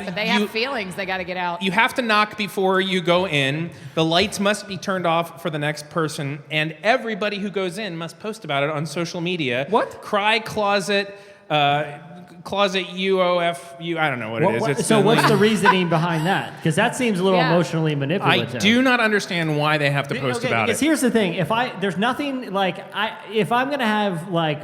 But they have feelings they got to get out. You have to knock before you go in. The lights must be turned off for the next person, and everybody who goes in must post about it on social media. What? Cry closet, closet UOFU. I don't know what it is. It's So the what's link. the reasoning behind that? Because that seems a little Yeah. emotionally I manipulative. do not understand why they have to post about because it. here's the thing: there's nothing like if I'm gonna have like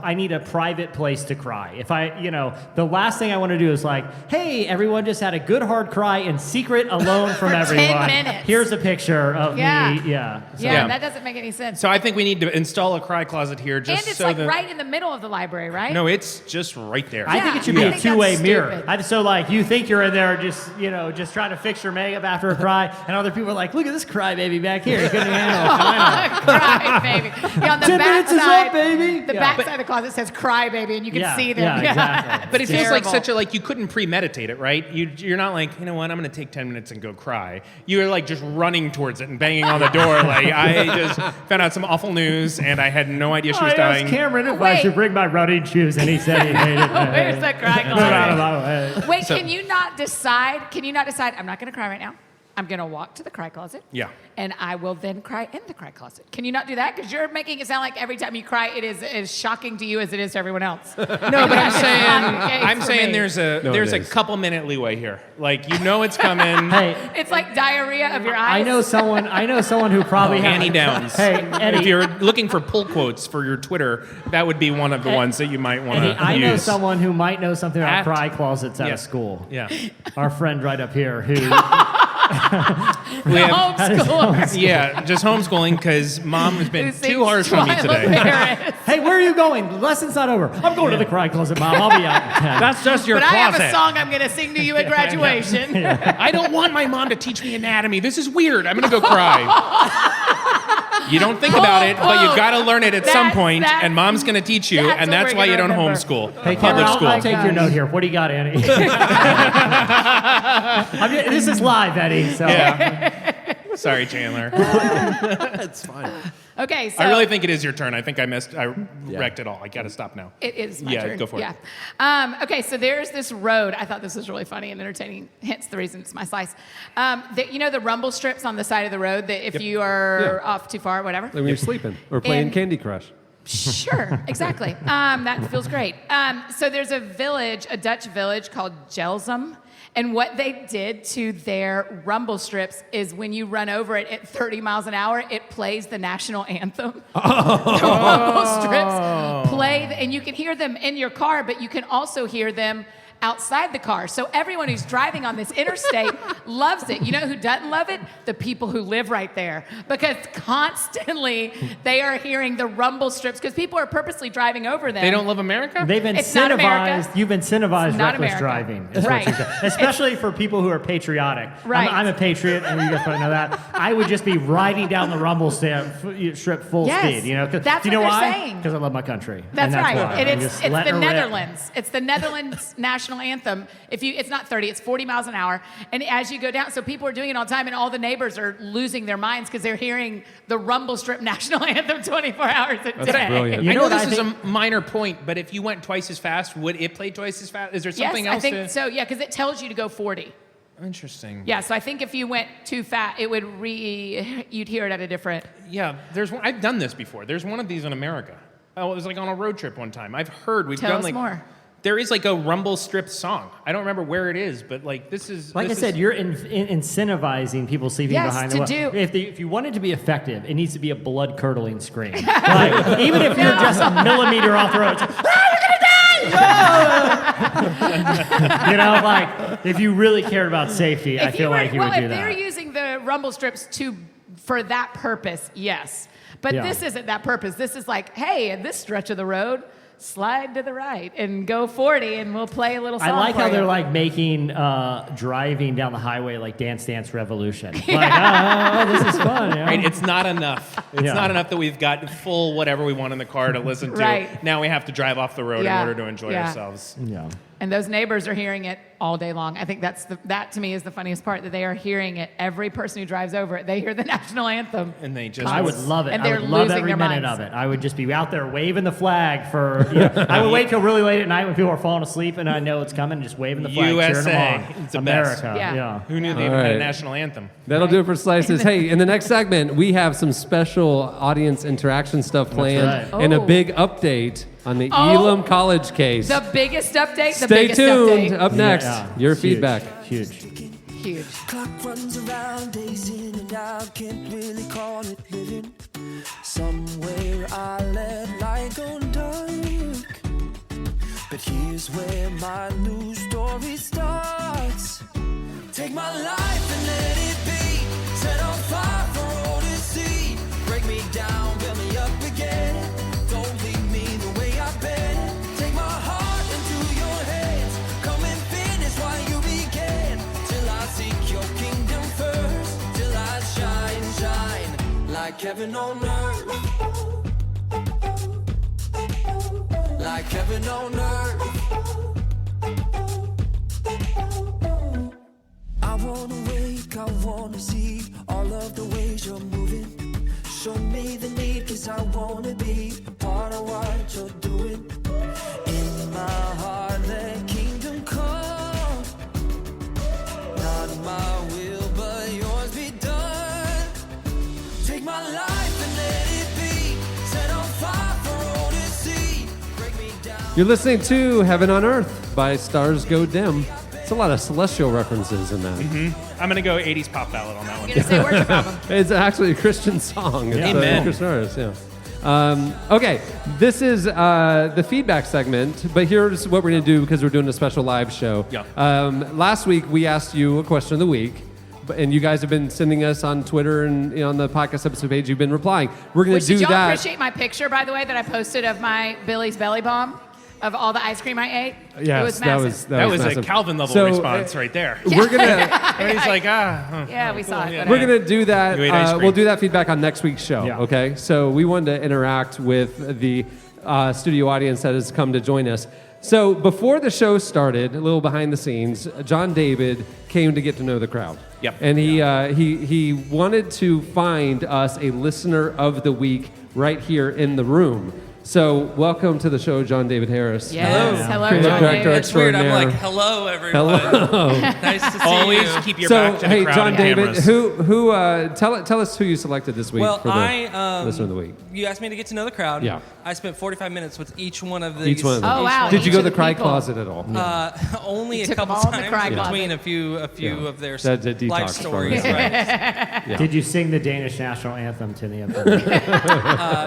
I need a private place to cry. If the last thing I want to do is like, hey, everyone just had a good hard cry in secret, alone from For 10 everyone. minutes. Here's a picture of Yeah. me. Yeah. So- Yeah, Yeah. that doesn't make any sense. So I think we need to install a cry closet here just and it's so like that. right in the middle of the library, right? No, it's just right there. I think Yeah, it should I be a think that's two-way mirror. stupid. So like you think you're in there just trying to fix your makeup after a cry, and other people are like, look at this crybaby back here. He couldn't handle it. Cry baby. Yeah, on the 10 back minutes is side, up, baby. The Yeah. back side of the closet says "cry baby," and you can Yeah, see them. yeah, exactly. But it feels like Terrible. such a you couldn't premeditate it, right? You're not like, you know what, I'm gonna take 10 minutes and go cry. You're like just running towards it and banging on the door. Like I just found out some awful news and I had no idea she was I dying. asked Cameron if I Wait. should bring my running shoes, and he said he hated it. Where's the cry Get out of closet? my way. Wait, can you not decide? I'm not going to cry right now. I'm going to walk to the cry closet. Yeah. And I will then cry in the cry closet. Can you not do that? Because you're making it sound like every time you cry, it is as shocking to you as it is to everyone else. No, but I'm I'm saying there's a it is. couple minute leeway here. Like it's coming. Hey, It's like diarrhea of your eyes. I know someone who probably has. Annie Downs. Hey, Eddie. If you're looking for pull quotes for your Twitter, that would be one of the ones that you might want Eddie, to I use. know someone who might know something about At- cry closets out Yeah. of school. Yeah. Our friend right up here who We have, Homeschooler. yeah, just homeschooling because mom has been Who too sings harsh on me Twilight today. Paris. Hey, where are you going? The lesson's not over. I'm going to the cry closet, Mom. I'll be out in 10. That's just your But I have closet. a song I'm going to sing to you at graduation. I don't want my mom to teach me anatomy. This is weird. I'm going to go cry. You don't think about it, but you got to learn it at some point, and mom's going to teach you, that's and what that's we're why you gonna don't remember. homeschool. Hey, Cameron, Public I'll school. take your note here. What do you got, Annie? This is live, Eddie. So. Yeah. Sorry, Chandler. It's fine. Okay, so I really think it is your turn. I think I wrecked it all. I got to stop now. it is my Yeah, turn. go for it. Yeah. Okay, so there's this road. I thought this was really funny and entertaining, hence the reason it's my slice. The rumble strips on the side of the road that if you are off too far, whatever. Like when you're sleeping or playing And- Candy Crush. Sure, exactly. That feels great. So there's a Dutch village called Gelsum, And what they did to their rumble strips is when you run over it at 30 miles an hour, it plays the national anthem. The rumble strips play, and you can hear them in your car, but you can also hear them outside the car. So everyone who's driving on this interstate loves it. You know who doesn't love it? The people who live right there. Because constantly they are hearing the rumble strips because people are purposely driving over them. They don't love America? They've It's not America. incentivized. You've incentivized It's not reckless America. driving, is Right. what you said. Especially for people who are patriotic. Right. I'm a patriot, and you guys probably know that. I would just be riding down the rumble strip full Yes. speed. You know, That's you know what they're why? saying. Because I love my country. That's right. Why. And I'm it's just the letting her rip. Netherlands. It's the Netherlands national anthem. It's not 30, it's 40 miles an hour. And as you go down, so people are doing it all the time, and all the neighbors are losing their minds because they're hearing the rumble strip national anthem 24 hours a day. That's brilliant. I know what this I is think- a minor point, but if you went twice as fast, would it play twice as fast? Is there something Yes, else? I think so. Yeah, because it tells you to go 40. Interesting. Yeah, so I think if you went too fast, it would you'd hear it at a different. Yeah, there's one. I've done this before. There's one of these in America. Oh, it was like on a road trip one time. I've heard we've Tell done us like more. There is like a rumble strip song. I don't remember where it is, but like this is. Like I this said, is- you're incentivizing people sleeping Yes, behind to the do. wheel. If you want it to be effective, it needs to be a blood-curdling scream. Like, even if you're just a millimeter off the road, it's like, you know, like if you really cared about safety, I feel like you would do if they're that. using the rumble strips for that purpose, yes. But Yeah. this isn't that purpose. This is like, hey, in this stretch of the road, slide to the right and go 40, and we'll play a little song I like for how you. they're like making driving down the highway like Dance Dance Revolution. Like, oh, this is fun. You know? Right, it's not enough. It's Yeah. not enough that we've got full whatever we want in the car to listen to. Right. Now we have to drive off the road Yeah. in order to enjoy Yeah. ourselves. Yeah. And those neighbors are hearing it all day long. I think that to me is the funniest part, that they are hearing it. Every person who drives over it, they hear the national anthem. And they just. I would love it. And I they're would love losing every their minute minds. of it. I would just be out there waving the flag for. You know, I would wait till really late at night when people are falling asleep and I know it's coming, and just waving the flag, cheering USA. them on. It's the best. America. Yeah. Yeah. Who knew they All even had a right. national anthem? That'll do it for Slices. Hey, in the next segment, we have some special audience interaction stuff planned right. and a Oh. big update on the Oh. Elam College case. The biggest update, the Stay biggest tuned. update. Up next, Yeah. your Huge. feedback. Huge. Huge. Clock runs around, days in and out, can't really call it living. Somewhere I let light go dark. But here's where my new story starts. Take my life and let it be. Set on fire for all to see. Break me down, build me up again. Don't leave me the way I've been. Take my heart into your hands. Come and finish while you began. Till I seek your kingdom first. Till I shine like heaven on earth. Like heaven on earth. I wanna wake, I wanna see all of the ways you're moving. Show me the need, cause I wanna be a part of what you're doing. In my heart, let kingdom come. Not my will, but yours be done. Take my life and let it be. Set on fire for all to see. Break me down. You're listening to Heaven on Earth by Stars Go Dim. It's a lot of celestial references in that. I'm gonna go 80s pop ballad on that one. I'm gonna say worship album. It's actually a Christian song. It's Amen. a Christian artist, yeah. Okay, this is the feedback segment, but here's what we're going to do because we're doing a special live show. Yeah. Last week, we asked you a question of the week, and you guys have been sending us on Twitter and on the podcast episode page, you've been replying. We're going to do Did y'all that. appreciate my picture, by the way, that I posted of my Billy's Belly Bomb, of all the ice cream I ate? Yes, it was that massive. That was a massive. Calvin level So, response right there. We're going to... And he's like, Yeah, we saw it. yeah. but, We're going to do that. You ate ice cream. We'll do that feedback on next week's show, Yeah. okay? So we wanted to interact with the studio audience that has come to join us. So before the show started, a little behind the scenes, John David came to get to know the crowd. Yep. And he wanted to find us a listener of the week right here in the room. So, welcome to the show, John David Harris. Yes. Hello, Creative John director David. It's weird. I'm extraordinaire. like, hello, everyone. Hello. Nice to see Always you. keep your So, back to the hey, crowd John and David, cameras. who tell us who you selected this week Well, for the I listener of the week. You asked me to get to know the crowd. Yeah. I spent 45 minutes with each one of these. Each one of them. Oh, wow. Did you Each go of to the the cry people. closet at all? Only You a took couple them all in the times cry between closet. a few of their That's a detox life from stories. it. Right. Yeah. Did you sing the Danish national anthem to any of them?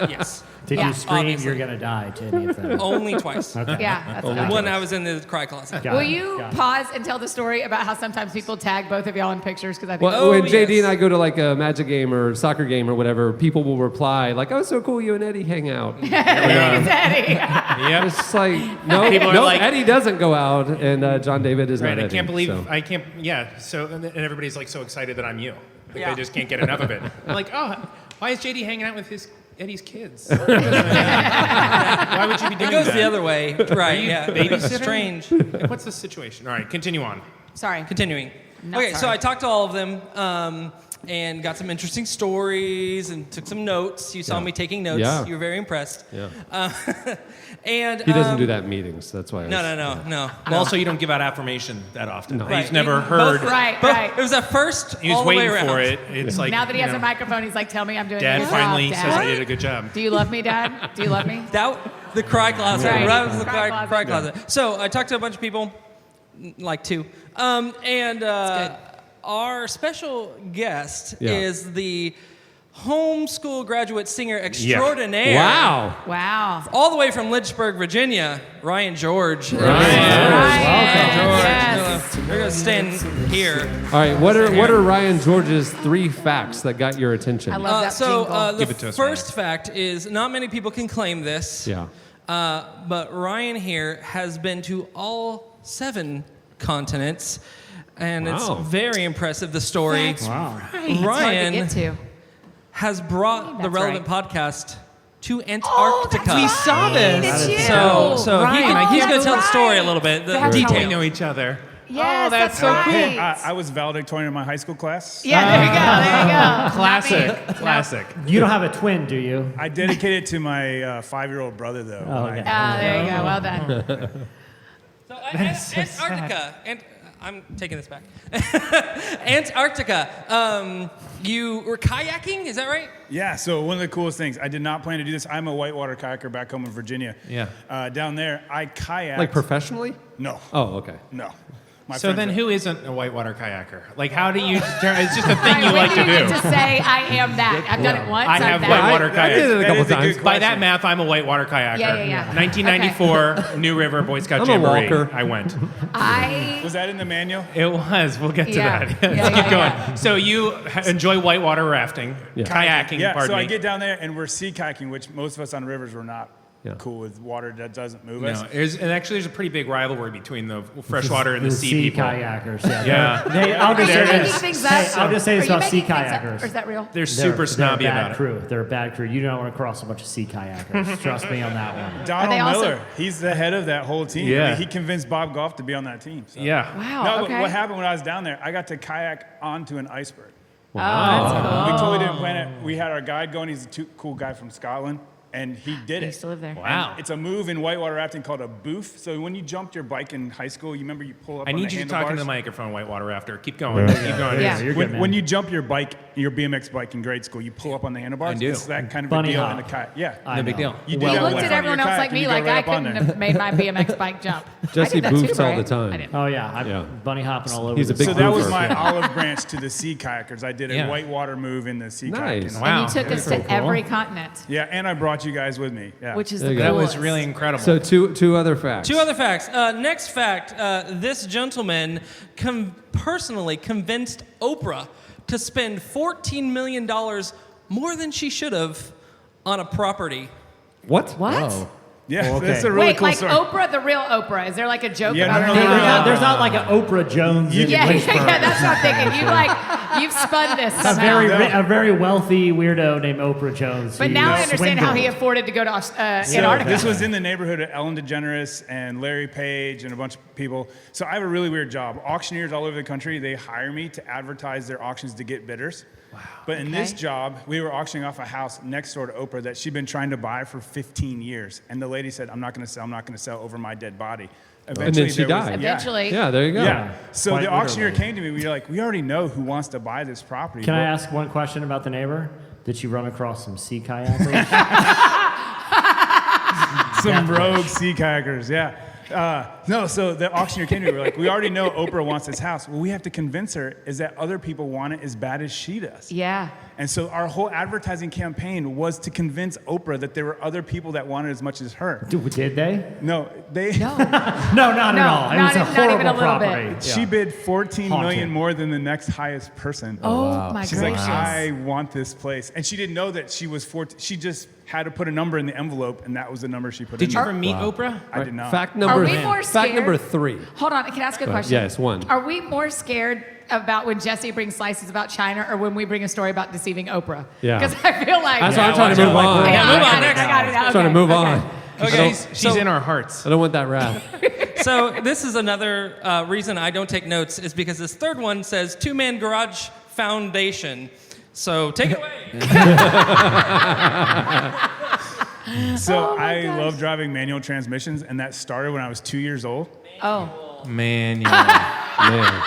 Yes. Did Yeah. you scream, Obviously. you're going to die to any of them? Only twice. Okay. Yeah, that's what I When did. I was in the cry closet. Got Will it. you Got it. pause and tell the story about how sometimes people tag both of y'all in pictures? Because I think Well, when JD yes. and I go to like a Magic game or soccer game or whatever, people will reply like, "Oh, so cool, you and Eddie hang out." Eddie. Yep. It's just like, no, People are no, like- Eddie doesn't go out, and John David is Right, not I Eddie. can't believe so. I can't. Yeah, so and everybody's like so excited that I'm you. Like Yeah. they just can't get enough of it. I'm like, oh, why is JD hanging out with Eddie's kids? Why would you be doing It goes that? the other way. Right. Yeah. babysitter? Strange. What's the situation? All right, continue on. Sorry. Continuing. Not Okay, so sorry. I talked to all of them and got some interesting stories and took some notes. You saw me taking notes. Yeah. You were very impressed. Yeah. And He doesn't do that in meetings. That's why. I No, was- no. Well, no. also, you don't give out affirmation that often. No. He's Right. never Both- heard. Right, But right. it was a first He was all the way waiting around. for it. It's like Now that he you has a know, microphone, he's like, "Tell me I'm doing a Dad good finally job, says Dad. I did a good job. Do you love me, Dad? Do you love me?" The cry closet. Right. Right was the Cry cry closet. closet. So I talked to a bunch of people, like two, and our special guest Yeah. is the homeschool graduate singer extraordinaire. Wow. Wow. All the way from Lynchburg, Virginia, Ryan George. Yes. We're gonna stand here. All right. What are Ryan George's 3 facts that got your attention? I love that jingle. The Give it to us, first fact is not many people can claim this. Yeah. But Ryan here has been to all 7 continents, and Wow. it's very impressive. The story Wow. It's hard Ryan to get to. has brought the That's relevant right. podcast to Oh, Antarctica. We saw this. It's you. So Ryan, he's going that's to tell the story a right. little bit. The That's We detail. know each other. Yes, that's so right. I was valedictorian in my high school class. Yeah, there you go. There you go. Classic. Classic. You don't have a twin, do you? I dedicated it to my 5-year-old brother, though. Oh, when okay. There you go. Well done. So Antarctica, and I'm taking this back. Antarctica. You were kayaking, is that right? Yeah, so one of the coolest things, I did not plan to do this. I'm a whitewater kayaker back home in Virginia. Yeah. Down there, I kayaked. Like professionally? No, Oh, okay. no. My So friends then, are- who isn't a whitewater kayaker? Like, how do you? It's just a thing you When like do to you get do. to say I am that? I've done it once. I I'm have that. whitewater I did it kayak. a couple is a good times. By that question. math, I'm a whitewater kayaker. Yeah, yeah, yeah. 1994, New River Boy Scout I'm a Jamboree. walker. I went. Was that in the manual? It was. We'll get to Yeah. that. Yeah, Let's yeah, keep going. yeah. So you enjoy whitewater rafting, kayaking. Yeah, pardon so me. I get down there and we're sea kayaking, which most of us on rivers were not Yeah. cool with water that doesn't move No, us. and actually, there's a pretty big rivalry between the freshwater and the sea sea people. kayakers. Yeah. Yeah. I'll just Are say you making this. things Hey, up? I'll just say this Are you about sea making things up? kayakers. Or is that real? They're super snobby they're a bad about it. crew. They're a bad crew. You don't want to cross a bunch of sea kayakers. Trust me on that one. Donald they also- Miller, he's the head of that whole team. Yeah. I mean, he convinced Bob Goff to be on that team. So. Yeah. Wow. No, okay. but what happened when I was down there, I got to kayak onto an iceberg. Oh, that's cool. We totally didn't plan it. We had our guide going. He's a cool guy from Scotland, and he did I it. used to live there. Wow. It's a move in whitewater rafting called a boof. So when you jumped your bike in high school, you remember you pull up I on need the you to talk into the handlebars? microphone, whitewater rafter. Keep going. Keep going. Yeah. You're good, When, man. when you jump your bike, your BMX bike in grade school, you pull up on the handlebars. I do. It's that kind of Bunny a deal hop. in the kayak. Yeah. I No big know. deal. You do He that looked with at your everyone else kayak like and me, you go like right I up on couldn't there. have made my BMX bike jump. Jesse I did that too, boofs all right? the time. I didn't. Oh yeah, I'm Yeah. bunny hopping all over. He's a the big So place. that was boofer. my olive branch to the sea kayakers. I did a Yeah. whitewater move in the sea Nice. kayaking. Wow. And you took us Very to cool. every continent, Yeah, and I brought you guys with me. Yeah. which is There the you go. That coolest. was really incredible. So two other facts. 2 other facts. Next fact, this gentleman personally convinced Oprah to spend $14 million more than she should have on a property. What? What? yeah, Okay. that's a really Wait, cool like story. Oprah, the real Oprah? Is there like a joke Yeah, about no, her? no, no, There's not like an Oprah Jones in Yeah, Lynchburg. yeah, that's what I'm thinking. You've spun this A somehow. very wealthy weirdo named Oprah Jones. But who now I understand how he swindled. afforded to go to So Antarctica. this was in the neighborhood of Ellen DeGeneres and Larry Page and a bunch of people. So I have a really weird job. Auctioneers all over the country, they hire me to advertise their auctions to get bidders. But in this job, we were auctioning off a house next door to Oprah that she'd been trying to buy for 15 years. And the lady said, I'm not going to sell over my dead body. And then she died. Eventually. Yeah, there you go. Yeah. So Quite the auctioneer literally. came to me. We were like, we already know who wants to buy this property. Can I ask one question about the neighbor? Did you run across some sea kayakers? Some rogue sea kayakers, yeah. No, so the auctioneer came to me. We were like, we already know Oprah wants this house. What we have to convince her is that other people want it as bad as she does. Yeah. And so our whole advertising campaign was to convince Oprah that there were other people that wanted as much as her. Did they? No, they. No. No, not at all. It was a not horrible even a little bit. property. She bid 14 Haunted. million more than the next highest person. Oh, my She's gracious. like, I want this place. And she didn't know that she was 14. She just had to put a number in the envelope, and that was the number she put in Did you there. ever meet Oprah? I did not. Fact Are number we more fact scared? number 3. Hold on, can I ask a question? Yes, one. Are we more scared about when Jesse brings slices about China or when we bring a story about deceiving Oprah? Yeah. Because I feel like... That's why I'm trying to move on. Yeah, move I on got it, next. I got it. I'm trying to move on. Okay, She's in our hearts. I don't want that wrath. So this is another reason I don't take notes is because this third one says 2-man garage foundation. So take it away. So I love driving manual transmissions, and that started when I was 2 years old. Oh, Man, Man.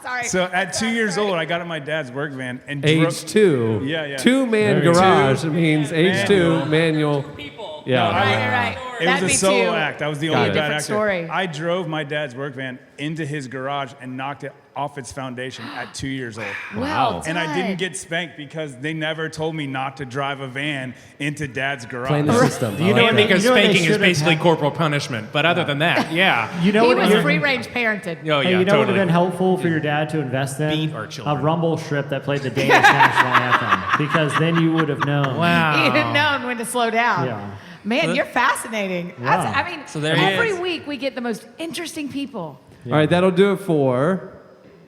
sorry. So at 2 years old, I got in my dad's work van and Age 2. Yeah, yeah. 2-man There you go. garage. It means age 2 manual. People. Yeah. Right. It That'd was be a solo too- act. I was the Got only it. bad Different actor. story. I drove my dad's work van into his garage and knocked it off its foundation at 2 years old. Well And I didn't done. get spanked because they never told me not to drive a van into dad's garage. Playing the system. You know, and because you know what they spanking is should've basically had? corporal punishment. But other than that, yeah. You know He what was you're- free-range parented. Oh, Hey, yeah, you know what would totally. have been helpful for your dad to invest in? Beat our children. A rumble strip that played the Danish national anthem. Because then you would have known. Wow. He didn't know when to slow down. Yeah. Man, you're fascinating. That's, I mean, So there he every is. week we get the most interesting people. All right, that'll do it for.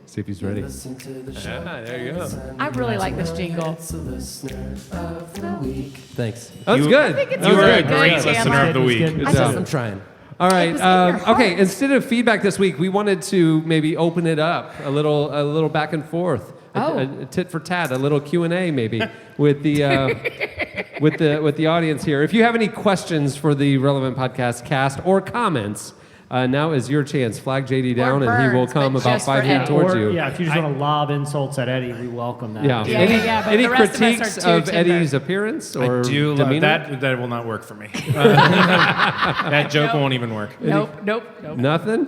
See if he's ready. There you go. I really like this jingle. Thanks. That's good. think it's That was really good. good, Great Chandler. listener of the week. Good I job. I'm trying. All right. was in your Okay. heart. Instead of feedback this week, we wanted to maybe open it up a little back and forth, Oh. a tit for tat, a little Q&A maybe with the with the audience here. If you have any questions for the Relevant Podcast cast or comments, now is your chance. Flag JD down, and he will burns, come but about just 5 for feet Eddie. towards Or, you. yeah, if you just want to lob insults at Eddie, we welcome that. Yeah. Yeah, Any, yeah, but any the rest of us are critiques too of timid. Eddie's appearance or I do love demeanor? that. That will not work for me. That joke won't even work. Nope. Nothing.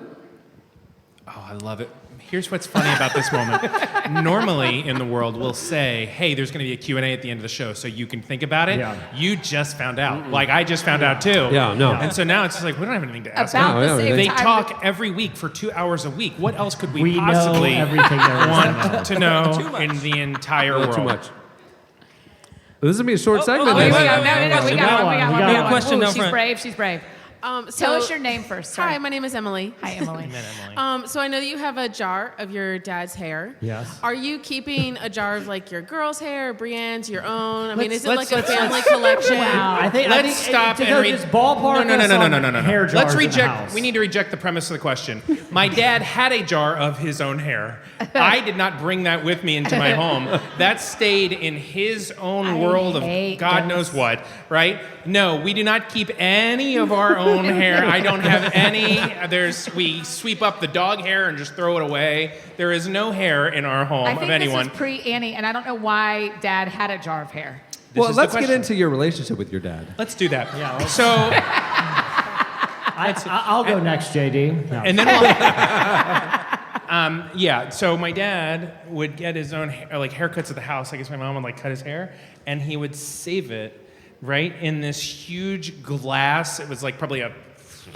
Oh, I love it. Here's what's funny about this moment. Normally in the world, we'll say, hey, there's going to be a Q&A at the end of the show, so you can think about it. Yeah. You just found out. Like, I just found out, too. Yeah, no. And so now it's just like, we don't have anything to ask. About No, the no, same They time. talk every week for 2 hours a week. What else could we We possibly know everything there is want to to know in the entire Not world? too much. This is gonna be a short segment. Wait, then. we got, no, we got one. We got one. We got We got a one. question Ooh, down she's front. brave. She's brave. Tell us your name first. Sorry. Hi, my name is Emily. Hi, Emily. So I know that you have a jar of your dad's hair. Yes. Are you keeping a jar of like your girl's hair, Brienne's, your own? I mean, Let's- is it like a let's- family collection? I think Let's stop to and go read. just ballpark No. us on hair jars Let's in the reject. house. We need to reject the premise of the question. My dad had a jar of his own hair. I did not bring that with me into my home. That stayed in his own I world of hate God this. knows what. Right? No, we do not keep any of our own hair. I don't have any. We sweep up the dog hair and just throw it away. There is no hair in our home I of think anyone. this was pre-Annie, and I don't know why Dad had a jar of hair. Well, is the let's get question. into your relationship with your dad. Let's do that. Yeah, let's- So. I'll go next, JD. No. And then yeah, so my dad would get his own haircuts at the house. I guess my mom would cut his hair, and he would save it right in this huge glass. It was probably a,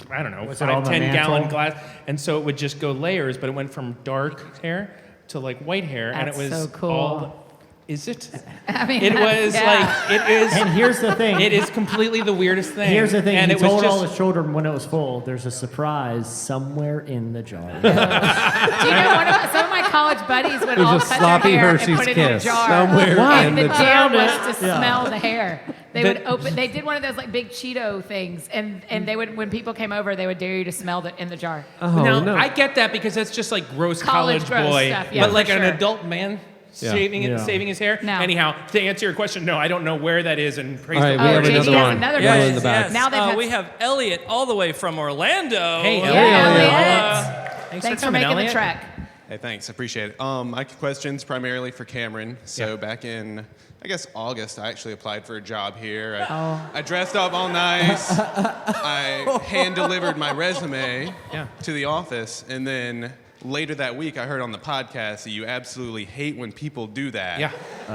I don't know, Was it on 5, the 10 gallon mantle? glass, and so it would just go layers. But it went from dark hair to white hair, and it That's was so cool. all. Is it? I mean, It was yeah. it is. And here's the thing. It is completely the weirdest thing. Here's the thing. And He it was told just, all his children when it was full, there's a surprise somewhere in the jar. Do you know some of my college buddies would all There's a cut sloppy their hair Hershey's and put it in a kiss jar. somewhere and in the the deal jar. was to Yeah. smell the hair. They But- would open. They did one of those big Cheeto things, and they would, when people came over, they would dare you to smell it in the jar. Oh now, no! I get that because that's just gross College college gross boy. stuff, yeah, but for an sure. adult man, saving his hair. No. Anyhow, to answer your question, no, I don't know where that is. And praise All right, the we Lord. have JD another has one. another One in question. the back. Now they've had- we have Elliot all the way from Orlando. Hey, Yeah, Elliot. Thanks for coming, making the Elliot. trek. Hey, thanks. I appreciate it. My question's primarily for Cameron. So back in, I guess, August, I actually applied for a job here. I dressed up all nice. I hand-delivered my resume to the office. And then later that week, I heard on the podcast that you absolutely hate when people do that. Yeah.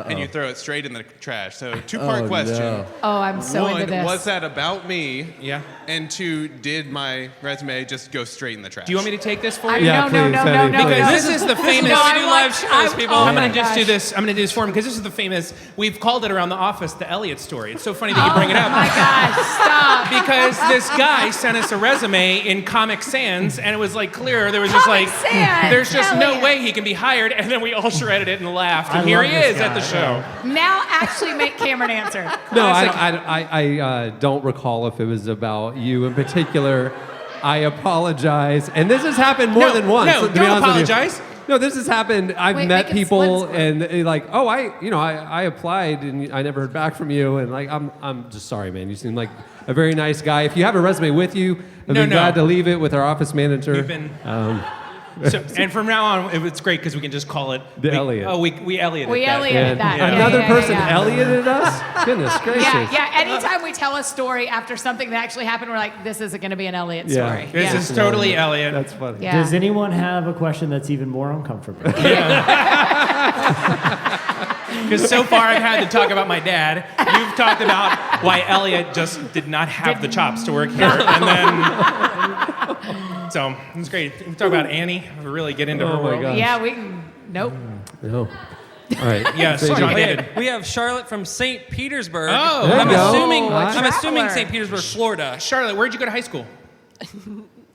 And you throw it straight in the trash. So two-part question. no. Oh, I'm so One, into this. was that about me? Yeah. And two, did my resume just go straight in the trash? Do you want me to take this for I, you? Yeah, no, please, no, Eddie, no, no, please. no. This is the famous. No, We I do want- live shows, people. Oh I'm my gonna just do gosh. this. I'm gonna do this for him because this is the famous. We've called it around the office the Elliot story. It's so funny that you bring it Oh up. my gosh, stop. Because this guy sent us a resume in Comic Sans, and it was like clear. There was just Comic like, Sans, there's just no Elliot. way he can be hired. And then we all shredded it and laughed. And I here love he this is at guy, the show. Now actually make Cameron answer. No, I don't recall if it was about you in particular. I apologize. And this has happened more No, than once. no, to be don't honest with you. apologize. No, this has happened. I've Wait, met make it people split. and they're like, oh, I applied and I never heard back from you. And like, I'm just sorry, man. You seem like a very nice guy. If you have a resume with you, I'd No, be no. glad to leave it with our office manager. We've been- So, and from now on, it's great because we can just call it The Elliot. Oh, we Elliot. We that. Elliot And that. Yeah, another yeah, person yeah. Ellioted us? Goodness gracious. Yeah. Anytime we tell a story after something that actually happened, we're like, this isn't going to be an Elliot Yeah. story. This is totally Elliot. That's funny. Yeah. Does anyone have a question that's even more uncomfortable? Because so far I've had to talk about my dad. You've talked about why Elliot just did not have the chops to work here. And then, so it's great. We talk about Annie. We really get into her Oh my world. gosh. Yeah, we can. Nope. No. All right. Yes, Thank John you. David. We have Charlotte from St. Petersburg. Oh, There I'm you go. assuming Hi. I'm assuming Traveler. St. Petersburg, Florida. Charlotte, where'd you go to high school?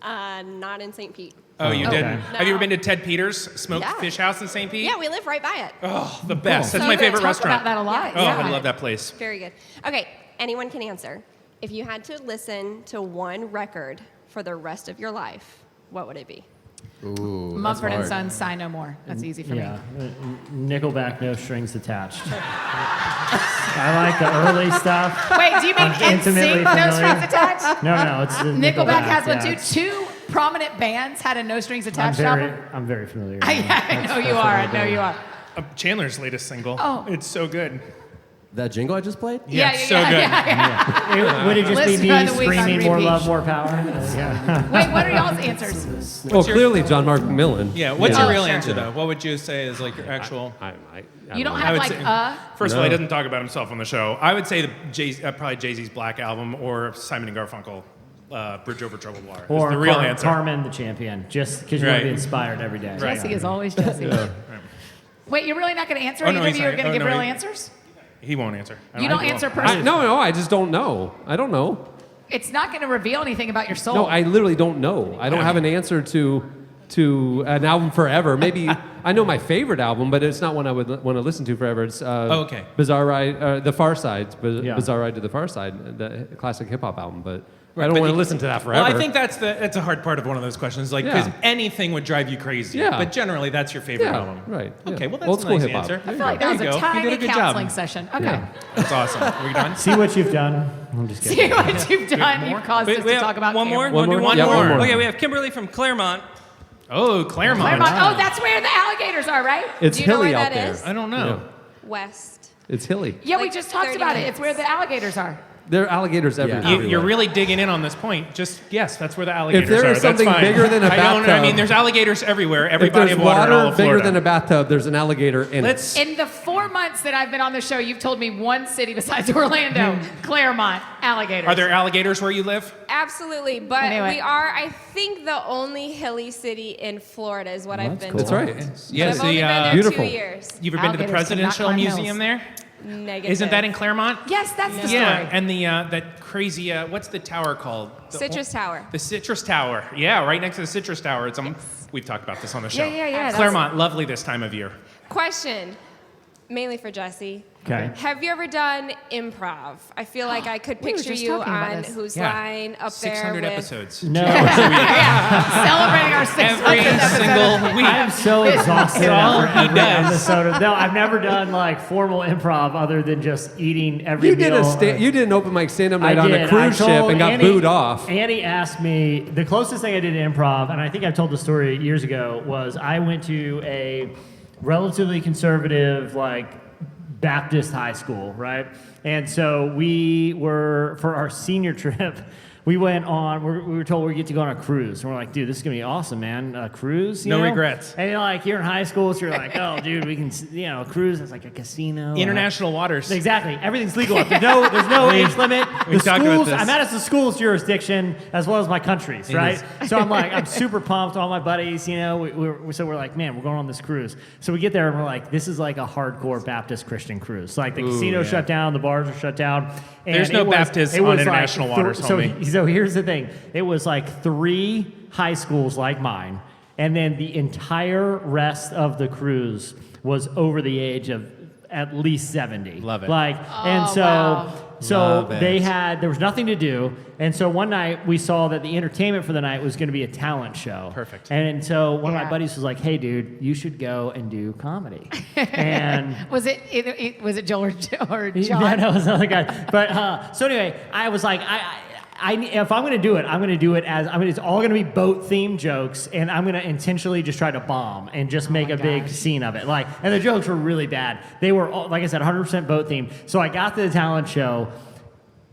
Not in St. Pete. Oh, you Okay. didn't? Have you ever been to Ted Peters' Smoked Yeah. Fish House in St. Pete? Yeah, we live right by it. Oh, the best. That's So my good. favorite Talk restaurant. about that a lot. Oh, Yeah. I love that place. Very good. Okay, anyone can answer. If you had to listen to one record for the rest of your life, what would it be? Mumford and Sons, Sigh No More. That's easy for Yeah. me. Nickelback, no strings attached. I like the early stuff. Wait, do you mean I'm intimately NSYNC, No familiar. Strings Attached? No, it's the Nickelback has one yeah, too. Two prominent bands had a No Strings I'm Attached very, album. I'm very familiar. I know you are. I know you are. Chandler's latest single. Oh. It's so good. That jingle I just played? Yeah, yeah, so yeah, good. yeah. Would it just Listen be by me the week on screaming more repeat. love, more power? Yeah. Wait, what are y'all's answers? Well, clearly John Mark McMillan. Yeah, what's Yeah. your real Oh, sure. answer, though? What would you say is like your actual... You don't I have would like say- First of all, No. he doesn't talk about himself on the show. I would say probably Jay-Z's Black Album or Simon and Garfunkel, Bridge Over Troubled Water. Or is the real answer. Carmen the Champion, just because you want to be Right. inspired every day. Right. Jesse is always Jesse. Wait, you're really not going to answer? Oh, no, Either of he's you are not. going to Oh, give no, real he- answers? He won't answer. You don't answer I, personally. no, I just don't know. I don't know. It's not going to reveal anything about your soul. No, I literally don't know. I don't have an answer to an album forever. Maybe I know my favorite album, but it's not one I would want to listen to forever. It's okay. Bizarre Ride, The Far Side, Yeah. Bizarre Ride to the Far Side, the classic hip hop album. But Right, I don't but want to you- listen to that forever. Well, I think that's a hard part of one of those questions, like because Yeah. anything would drive you crazy. Yeah. But generally, that's your favorite Yeah, album. right, yeah. Okay, well that's Old a school nice hip-hop. answer. I feel like that was There a you go. You did tiny a good counseling job. session. Okay. Yeah. That's awesome. Are we done? See what you've done. I'm just kidding. See what you've done. You've caused us we to have talk about one more. Cameron. One Wanna do more? one Yeah, more. one more. Okay, we have Kimberly from Claremont. Oh, Claremont. Claremont. Oh, that's where the alligators are, right? It's Do you know hilly where out that there. is? I don't know. West. It's hilly. Yeah, we Like just talked 30 about it. minutes. It's where the alligators are. There are alligators everywhere. You're really digging in on this point. Just yes, that's where the alligators there are. is something that's fine. bigger than a I don't. I bathtub- mean, there's alligators everywhere. Every If body there's of water, in all water of bigger Florida. than a bathtub, there's an alligator in Let's. In the 4 months that I've been on the show, you've told me one city besides Orlando, Claremont, alligators. Are there alligators where you live? Absolutely, but Anyway. we are, I think, the only hilly city in Florida is what I've been That's told. right. Yes. I've only been there Beautiful. 2 years. You ever been to the Alligators cannot Presidential climb Museum hills. there? Negative. Isn't that in Claremont? Yes, that's the Yeah, story. and the that crazy what's the tower called? The Citrus Tower. The Citrus Tower. Yeah, right next to the Citrus Tower. It's we've talked about this on the show. Yeah, yeah, yeah. Claremont, lovely this time of year. Question, mainly for Jesse. Okay. Have you ever done improv? I feel like I could We were picture just you talking about on this. Whose Yeah. Line up there 600 with... episodes. No. Celebrating our 600th Every episode. single week. I am so exhausted all after he every does. episode. No, I've never done like formal improv other than just eating every You meal. you did an open mic stand-up night I on did. a cruise I ship told and got Annie- booed off. Annie asked me, the closest thing I did to improv, and I think I've told the story years ago, was I went to a relatively conservative, like, Baptist high school, right? And so we were, for our senior trip, we went on, we were told we get to go on a cruise. And we're like, dude, this is going to be awesome, man. A cruise, you No know? regrets. And you're in high school, so you're like, oh, dude, we can, a cruise, it's like a casino. International waters. Exactly. Everything's legal. There's no age limit. We've The talked about schools, this. I'm at the school's jurisdiction as well as my country's, right? So I'm super pumped. All my buddies, so we're like, man, we're going on this cruise. So we get there and we're like, this is like a hardcore Baptist Christian cruise. Like the casino's shut down, the bars are shut down. And There's no Baptists on international waters, homie. So here's the thing. It was like 3 high schools like mine, and then the entire rest of the cruise was over the age of at least 70. Love it. So Love it. there was nothing to do. And so one night we saw that the entertainment for the night was going to be a talent show. Perfect. And so one of my buddies was like, hey, dude, you should go and do comedy. And Was it Joel or John? yeah, no, it was another guy. But so anyway, I was like, if I'm going to do it, I'm going to do it it's all going to be boat themed jokes, and I'm going to intentionally just try to bomb and just make a big scene of it. And the jokes were really bad. They were, all, like I said, 100% boat themed. So I got to the talent show.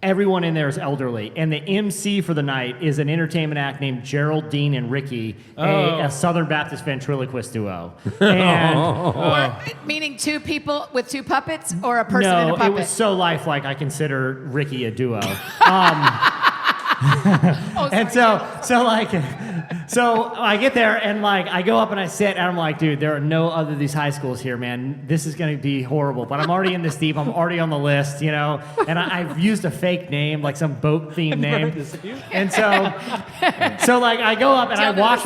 Everyone in there is elderly, and the MC for the night is an entertainment act named Geraldine and Ricky, a Southern Baptist ventriloquist duo. And Meaning 2 people with 2 puppets or a person in a no, puppet? it was so lifelike. I consider Ricky a duo. And so I get there and I go up and I sit and I'm like, dude, there are no other of these high schools here, man. This is going to be horrible. But I'm already in this deep. I'm already on the list, And I've used a fake name, like some boat themed name. And so I go up and I watch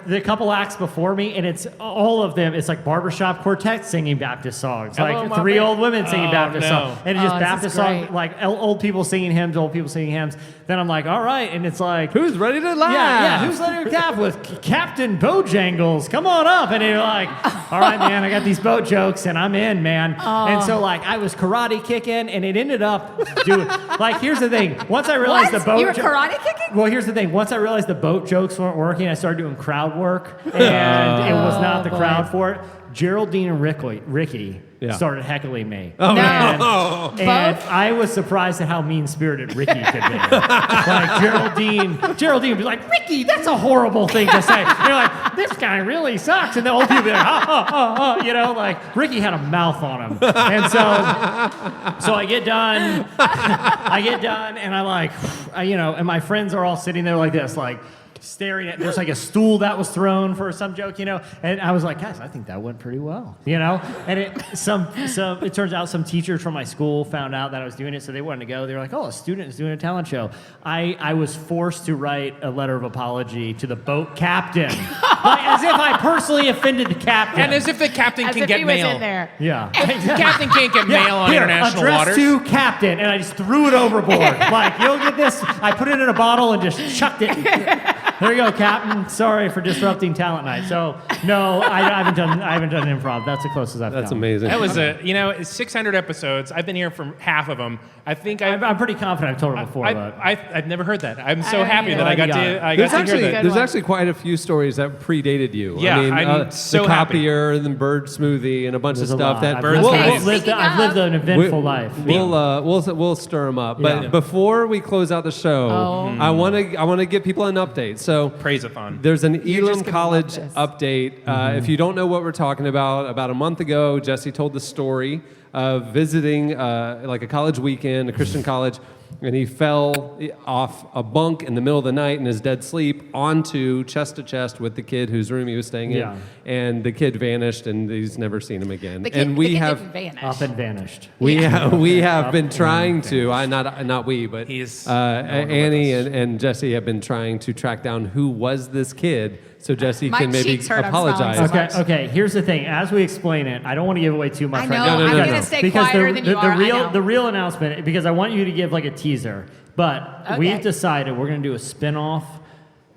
the couple acts before me, and it's all of them. It's like barbershop quartet singing Baptist songs, like 3 old women singing Baptist songs, and it's just Baptist songs, like old people singing hymns, old people singing hymns. Then I'm like, all right, and it's like, who's ready to laugh? Yeah, who's ready to laugh with Captain Bojangles? Come on up. And you're like, all right, man, I got these boat jokes, and I'm in, man. And so I was karate kicking, and it ended up doing, here's the thing. Once I realized the boat You were karate kicking? Well, here's the thing. Once I realized the boat jokes weren't working, I started doing crowd work, and it was not the crowd for it. Geraldine and Ricky started heckling me. Oh, and, no. and I was surprised at how mean-spirited Ricky could be. Geraldine would be like, Ricky, that's a horrible thing to say. And you're like, this guy really sucks. And the old people would be like, Ricky had a mouth on him. And so I get done. And I'm like, and my friends are all sitting there like this, staring at, there's a stool that was thrown for some joke, and I was like, guys, I think that went pretty well, and it turns out some teachers from my school found out that I was doing it, so they wanted to go. They were like, oh, a student is doing a talent show. I was forced to write a letter of apology to the boat captain, as if I personally offended the captain. And as if the captain As can if get he was mail. in there. Yeah. Captain can't get mail on Here, international address waters. to captain, and I just threw it overboard. You'll get this. I put it in a bottle and just chucked it. There you go, Captain. Sorry for disrupting talent night. So no, I haven't done improv. That's the closest I've That's come. amazing. That was 600 episodes. I've been here for half of them. I think I'm pretty confident I've told it before, but I've never heard that. I'm so happy that I got to hear that. There's actually quite a few stories that predated you. Yeah, I mean, I'm so the happy. copier and the bird smoothie and a bunch There's of a stuff lot. that I've lived an eventful life. We'll stir them up. But Yeah. before we close out the show, I want to give people an update. So Praise-a-thon. there's an You're Elam just gonna College love this. update. If you don't know what we're talking about a month ago, Jesse told the story of visiting a college weekend, a Christian college, and he fell off a bunk in the middle of the night in his dead sleep onto chest to chest with the kid whose room he was staying in. Yeah. And the kid vanished, and he's never seen him again. The kid, and we the kid have didn't vanish. Up and vanished. we have Up been trying and to, not we, but He's Annie and Jesse have been trying to track down who was this kid so Jesse My can maybe cheeks hurt, I'm smiling apologize. so Okay, much. okay. Here's the thing. As we explain it, I don't want to give away too much I right know, now. I'm no, gonna no. stay Because quieter than you are. I know. the real announcement, because I want you to give like a teaser, but Okay. we've decided we're going to do a spin-off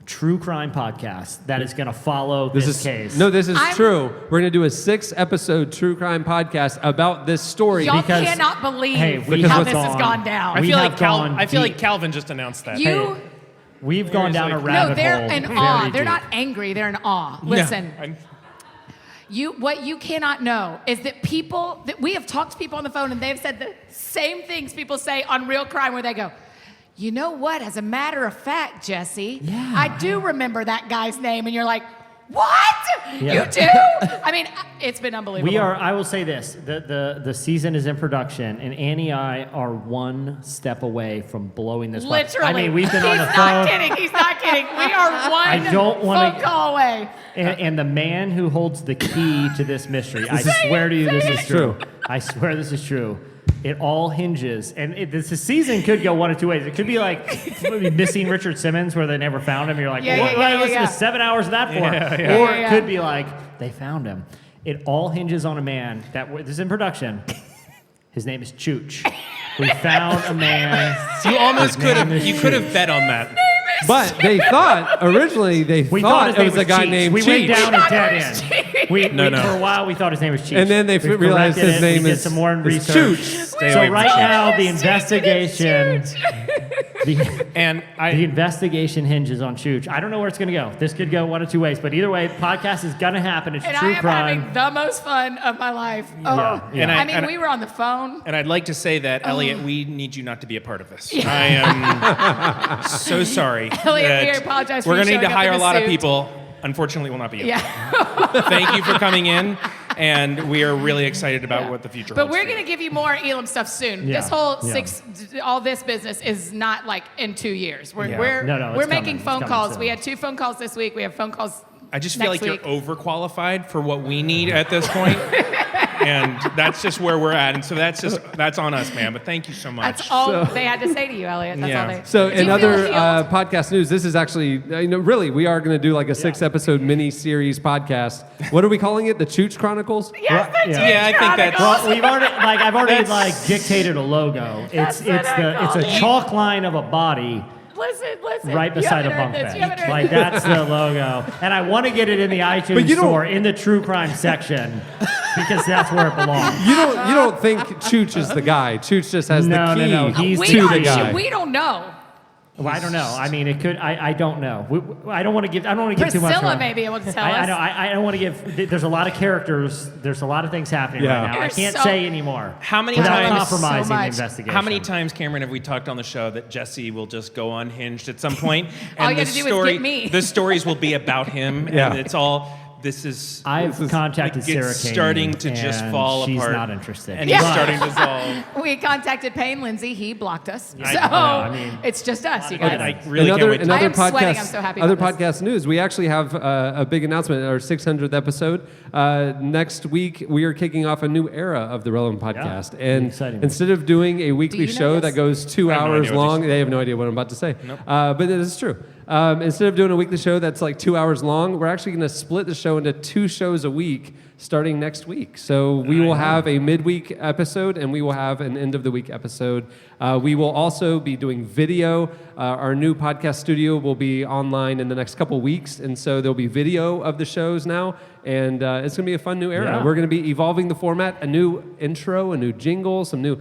true crime podcast that is going to follow this case. No, this is I'm- true. We're going to do a 6-episode true crime podcast about this story. Y'all because- cannot believe hey, we how have this has gone- gone down. I We feel have like gone I feel deep. like Calvin just announced that. You, We've gone down a like- rabbit no, they're hole. in very awe. They're deep. not angry. They're in awe. Listen. What you cannot know is that we have talked to people on the phone and they've said the same things people say on Real Crime where they go, you know what? As a matter of fact, Jesse, I do remember that guy's name. And you're like, what? Yeah. You do? I mean, it's been unbelievable. We are. I will say this: the season is in production, and Annie and I are one step away from blowing this. Literally. I mean, we've been on the He's phone. not kidding. He's not kidding. We are one I don't wanna- phone call away. And the man who holds the key to this mystery, I swear to you, this is true. I swear this is true. It all hinges, and this season could go one of two ways. It could be like missing Richard Simmons, where they never found him. You're like, Yeah, what yeah, did I yeah, listen yeah. to 7 hours of that for? Yeah. Or Yeah, it yeah. could be like they found him. It all hinges on a man this is in production. His name is Chooch. We found a man. You almost His could name have. is You could have Chooch. bet on that. But they thought, originally, We thought his it name was a guy Cheech. named We Cheech. went down a thought dead it was end. We, No. for a while, we thought his name was Cheech. And then they We've realized corrected his it. name we did is some more is research. Stay So away from right Cheech. now, the investigation, And the investigation hinges on Chooch. I don't know where it's going to go. This could go one of two ways. But either way, podcast is going to happen. It's And true I am crime. having the most fun of my life. Oh, Yeah. And I mean, and we were on the phone. And I'd like to say that, Elliot, we need you not to be a part of this. I am so sorry. Elliot, that we apologize for We're you gonna need to showing up hire in a a lot of suit. people. Unfortunately, will not be you. Yeah. Thank you for coming in, and we are really excited about what the future But holds. we're for you. going to give you more Elam stuff soon. Yeah, This whole yeah. all this business is not like in 2 years. We're, Yeah. we're, No, it's we're coming. making It's phone coming calls. soon. We had 2 phone calls this week. We have phone calls I just feel next like week. you're overqualified for what we need at this point. And that's just where we're at. And so that's on us, man. But thank you so much. That's all they had to say to you, Elliot. That's all Yeah. they. So Do you in feel other healed? podcast news, this is actually, really, we are going to do like a 6-episode mini-series podcast. What are we calling it? The Chooch Chronicles? Yes, the Yeah. Yeah, I think that's. Well, we've already I've already That's- dictated a logo. It's what I it's a call it. chalk line of a body Listen. right You beside a haven't bunk heard this. bed. You haven't heard Like this. that's the logo. And I want to get it in the iTunes But you don't- store in the true crime section because that's where it belongs. You don't think Chooch is the guy. Chooch just has No, the no, key no. He's we to don't, the guy. We don't know. Well, I don't know. I mean, it could. I don't know. I don't want to give. I don't want to give too much. Priscilla away. may be able to tell I us. know. I don't want to give. There's a lot of characters. There's a lot of things happening Yeah. right now. I You're can't so- say anymore. How many without times- compromising so the much. investigation? How many times, Cameron, have we talked on the show that Jesse will just go unhinged at some point? All And you the gotta do is story, get me. the stories will be about him, Yeah. and it's all. This is. I've contacted it's Sarah Kane. starting to just and fall she's apart. not interested. And Yeah. he's starting to dissolve. We contacted Payne Lindsay. He blocked us. So I mean, it's just us, you guys. I really can't wait. In I other am sweating. podcast, I'm so happy other about podcast news, we actually have a big announcement. Our 600th episode next week. We are kicking off a new era of the Relevant Podcast, and exciting. instead of doing a weekly you know show this? that goes 2 I have no hours idea what long, this- they have no idea what I'm about to say. But it is true. Instead of doing a weekly show that's like 2 hours long, we're actually going to split the show into 2 shows a week starting next week. So we will have a midweek episode and we will have an end of the week episode. We will also be doing video. Our new podcast studio will be online in the next couple weeks, and so there'll be video of the shows now, and it's going to be a fun new era. Yeah. We're going to be evolving the format, a new intro, a new jingle, some new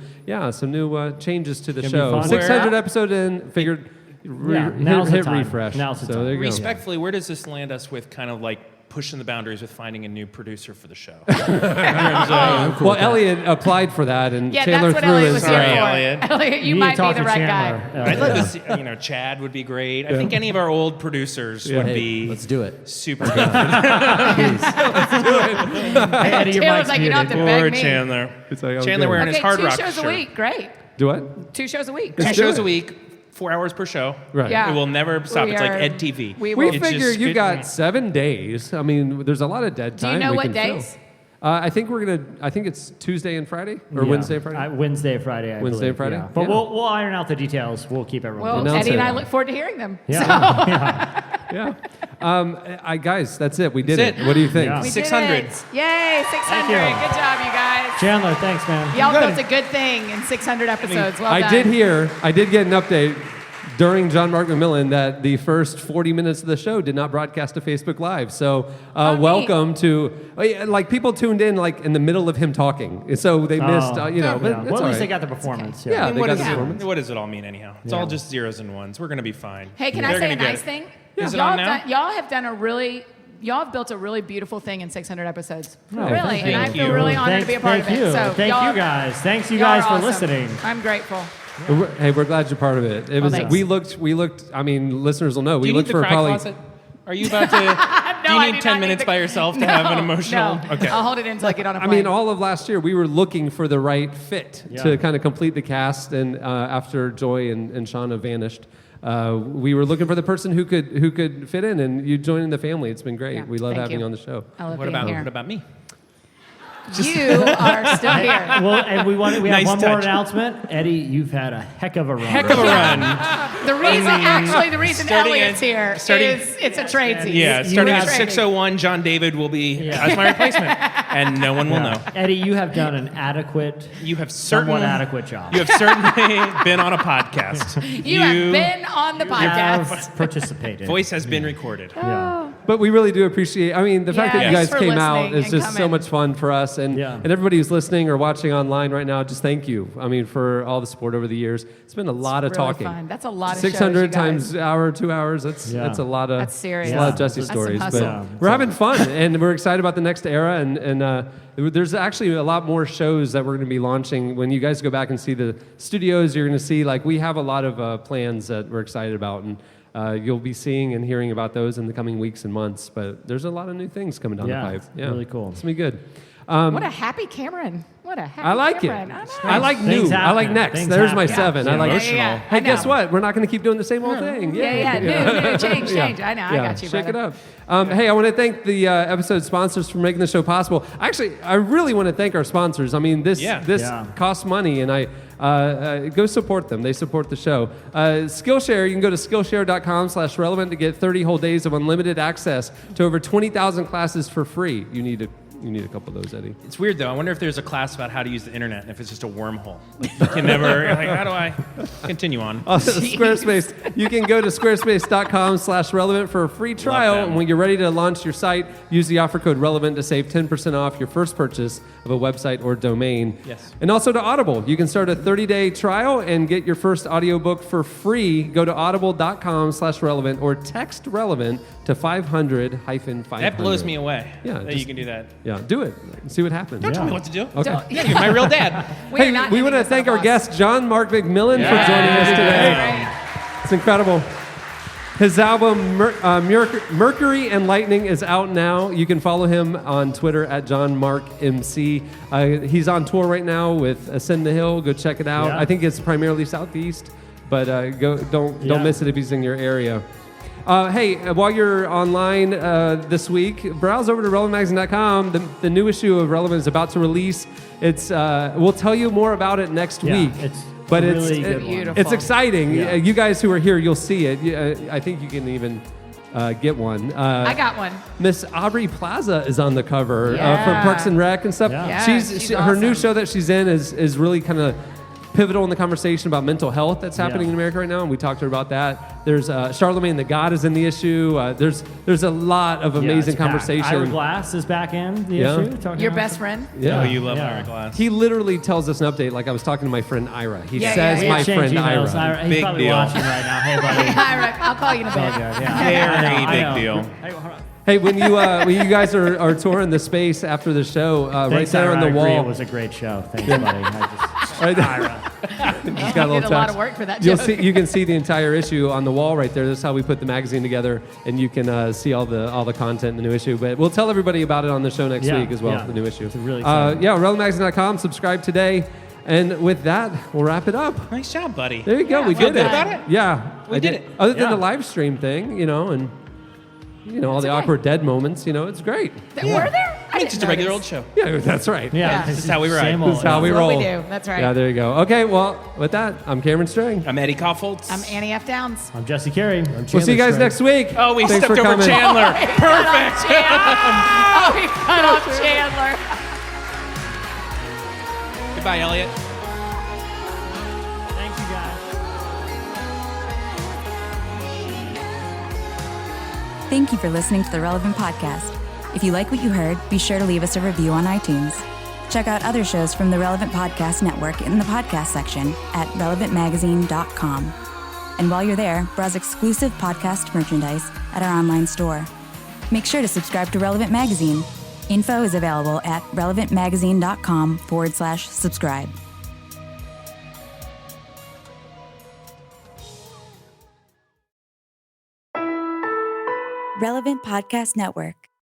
changes to the Gonna be show. fun. 600 episode in, figured now's the hit time. refresh. Now's the So time. there you go. Respectfully, where does this land us with kind of like pushing the boundaries with finding a new producer for the show? Well, Elliot applied for that, and Yeah, Chandler that's what threw Elliot his. was here Sorry, for. Elliot. Elliot, you need might to talk be the to right Chandler. guy. I'd love to see, Chad would be great. I think any of our old producers would Hey, be let's do it. super good. Hey, Eddie, your Chandler's mic's like, you don't have to muted. beg Poor me. Chandler. It's like, oh, Chandler good. wearing his Okay, Hard 2 Rock shows a shirt. week. Great. Do what? 2 shows a week. 2 shows a week, 4 hours per show. Right. Yeah. It will never stop. We It's like are- Ed TV. we We will- It's figure just you good- got 7 days. I mean, there's a lot of dead Do you time. know we what can fill. days? I think it's Tuesday and Friday, or Yeah. Wednesday and Friday. Wednesday, Friday. I Wednesday, believe, Friday? Yeah. But Yeah. we'll iron out the details. We'll keep everyone. Well, Announce Eddie and it. I look forward to hearing them. Yeah. So, Yeah. Yeah. Guys, that's it. We did That's it. it. What do you think? Yeah. We 600. did it. Yay, 600. you. Good job, you guys. Chandler, thanks, man. Y'all built a good thing in 600 episodes. Well done. I did get an update during John Mark McMillan that the first 40 minutes of the show did not broadcast to Facebook Live. So welcome to, like, people tuned in like in the middle of him talking. So they missed, but Well, it's at all least they right. got the performance. Yeah, I mean, they what, got does the it, performance. what does it all mean anyhow? It's all just zeros and ones. We're gonna be fine. Hey, can I They're say a gonna get nice it. thing? Is it y'all on have now? y'all have done y'all have built a really beautiful thing in 600 episodes. Oh, really, and I thank feel you. really honored to be a part of Thank it. you. So Thank y'all, you guys. Thanks you y'all guys are for awesome. listening. I'm grateful. Hey, we're glad you're part of it. It was thanks. we looked. I mean, listeners will know Do we you looked need the for cry probably. closet? Are you about to? Do No, you I need do 10 not minutes the- by yourself to have an emotional? No. Okay. I'll hold it until I get on a I plane. mean, all of last year we were looking for the right fit Yeah. to kind of complete the cast, and after Joy and Shauna vanished, we were looking for the person who could fit in, and you joined in the family. It's been great. Yeah, we love thank having you. you on the show. I love What being about here. what about me? You are still here. Well, and we have Nice one more touch. announcement. Eddie, you've had a heck of a run. Heck of a run. The reason Starting Elliot's at- here starting- is it's a trade season. Yeah, starting at have- 6:01, John David will be as my replacement, and no one will know. Eddie, you have done an adequate, You have somewhat certainly adequate job. You have certainly been on a podcast. You have been on the podcast. have participated. Voice has been recorded. Yeah. But we really do appreciate. I mean, the fact that you thanks guys for came out listening is and just so coming. much fun for us, and everybody who's listening or watching online right now. Just thank you. I mean, for all the support over the years. It's been a lot of really talking. fun. That's a lot of 600 shows, you times hour, 2 hours. That's a lot of. That's serious. A lot of Jesse That's some stories, hustle. but we're having fun, and we're excited about the next era. And there's actually a lot more shows that we're going to be launching. When you guys go back and see the studios, you're going to see like we have a lot of plans that we're excited about, and you'll be seeing and hearing about those in the coming weeks and months. But there's a lot of new things coming down the pipe. Yeah, really cool. It's gonna be good. What a happy Cameron. What a happy I like it. Cameron. I know. I like new. I like next. There's my 7. I like. Yeah. Hey, guess what? We're not going to keep doing the same old thing. Yeah. New, change. I know. I got you, Shake brother. it up. Hey, I want to thank the episode sponsors for making the show possible. Actually, I really want to thank our sponsors. I mean, this costs money, and I go support them. They support the show. Skillshare, you can go to Skillshare.com/relevant to get 30 whole days of unlimited access to over 20,000 classes for free. You need a couple of those, Eddie. It's weird though. I wonder if there's a class about how to use the internet, and if it's just a wormhole. Like, you can never. Like, how do I continue on? Squarespace. You can go to squarespace.com/relevant for a free trial, and when you're ready to launch your site, use the offer code relevant to save 10% off your first purchase of a website or domain. Yes. And also to Audible. You can start a 30-day trial and get your first audiobook for free. Go to audible.com/relevant or text relevant to 500-500. That blows me away. Yeah, that you can do that. Yeah, do it. See what happens. Don't tell me what to do. Okay. Yeah, you're my real dad. Hey, we want to thank our guest, John Mark McMillan, for joining us today. It's incredible. His album, Mercury and Lightning, is out now. You can follow him on Twitter at JohnMarkMC. He's on tour right now with Ascend the Hill. Go check it out. Yeah. I think it's primarily Southeast, but don't miss it if he's in your area. Hey, while you're online this week, browse over to relevantmagazine.com. The new issue of Relevant is about to release. We'll tell you more about it next week. But a really good one. it's exciting. Yeah. You guys who are here, you'll see it. I think you can even get one. I got one. Miss Aubrey Plaza is on the cover Yeah. for Parks and Rec and stuff. Yeah. She's her new show that she's in is really kind of pivotal in the conversation about mental health that's happening in America right now, and we talked to her about that. There's Charlemagne the God is in the issue. There's a lot of amazing conversation. Ira Glass is back in the issue. talking Your about best it. friend? Yeah. Oh, you love Ira Glass. He literally tells us an update like I was talking to my friend Ira. He Yeah, says yeah, my yeah. friend Emails. Ira. He's Big probably deal. watching right now. Hey, buddy. Ira, I'll call you in a bit. Very I big know. deal. Hey, hold on. Hey, when you guys are touring the space after the show, right Thanks, there Ira. on the I agree. wall, It was a great show. Thanks, buddy. right there. Ira. Just got a You little did a lot text. of work for that You'll joke. see, you can see the entire issue on the wall right there. That's how we put the magazine together, and you can see all the content in the new issue. But we'll tell everybody about it on the show next week as well. Yeah. The new issue. It's really exciting. relevantmagazine.com. Subscribe today, and with that, we'll wrap it up. Nice job, buddy. There you go. Yeah, We well did it. done. About it? Yeah, We I did it. Other than Yeah. the live stream thing, and the awkward dead moments. It's great. Were there? It's just a regular old show. Yeah, that's right. Yeah, This is how we ride. same This old. is how we That's roll. what we do. That's right. Yeah, there you go. Okay, well, with that, I'm Cameron Strang. I'm Eddie Koffoltz. I'm Annie F. Downs. I'm Jesse Carey. We'll see you guys next week. Oh, we Thanks stepped for over coming. Chandler. Perfect. Oh, we cut off Chandler. Goodbye, Elliot. Thank you, guys. Thank you for listening to the Relevant Podcast. If you like what you heard, be sure to leave us a review on iTunes. Check out other shows from the Relevant Podcast Network in the podcast section at relevantmagazine.com. And while you're there, browse exclusive podcast merchandise at our online store. Make sure to subscribe to Relevant Magazine. Info is available at relevantmagazine.com/subscribe. Relevant Podcast Network.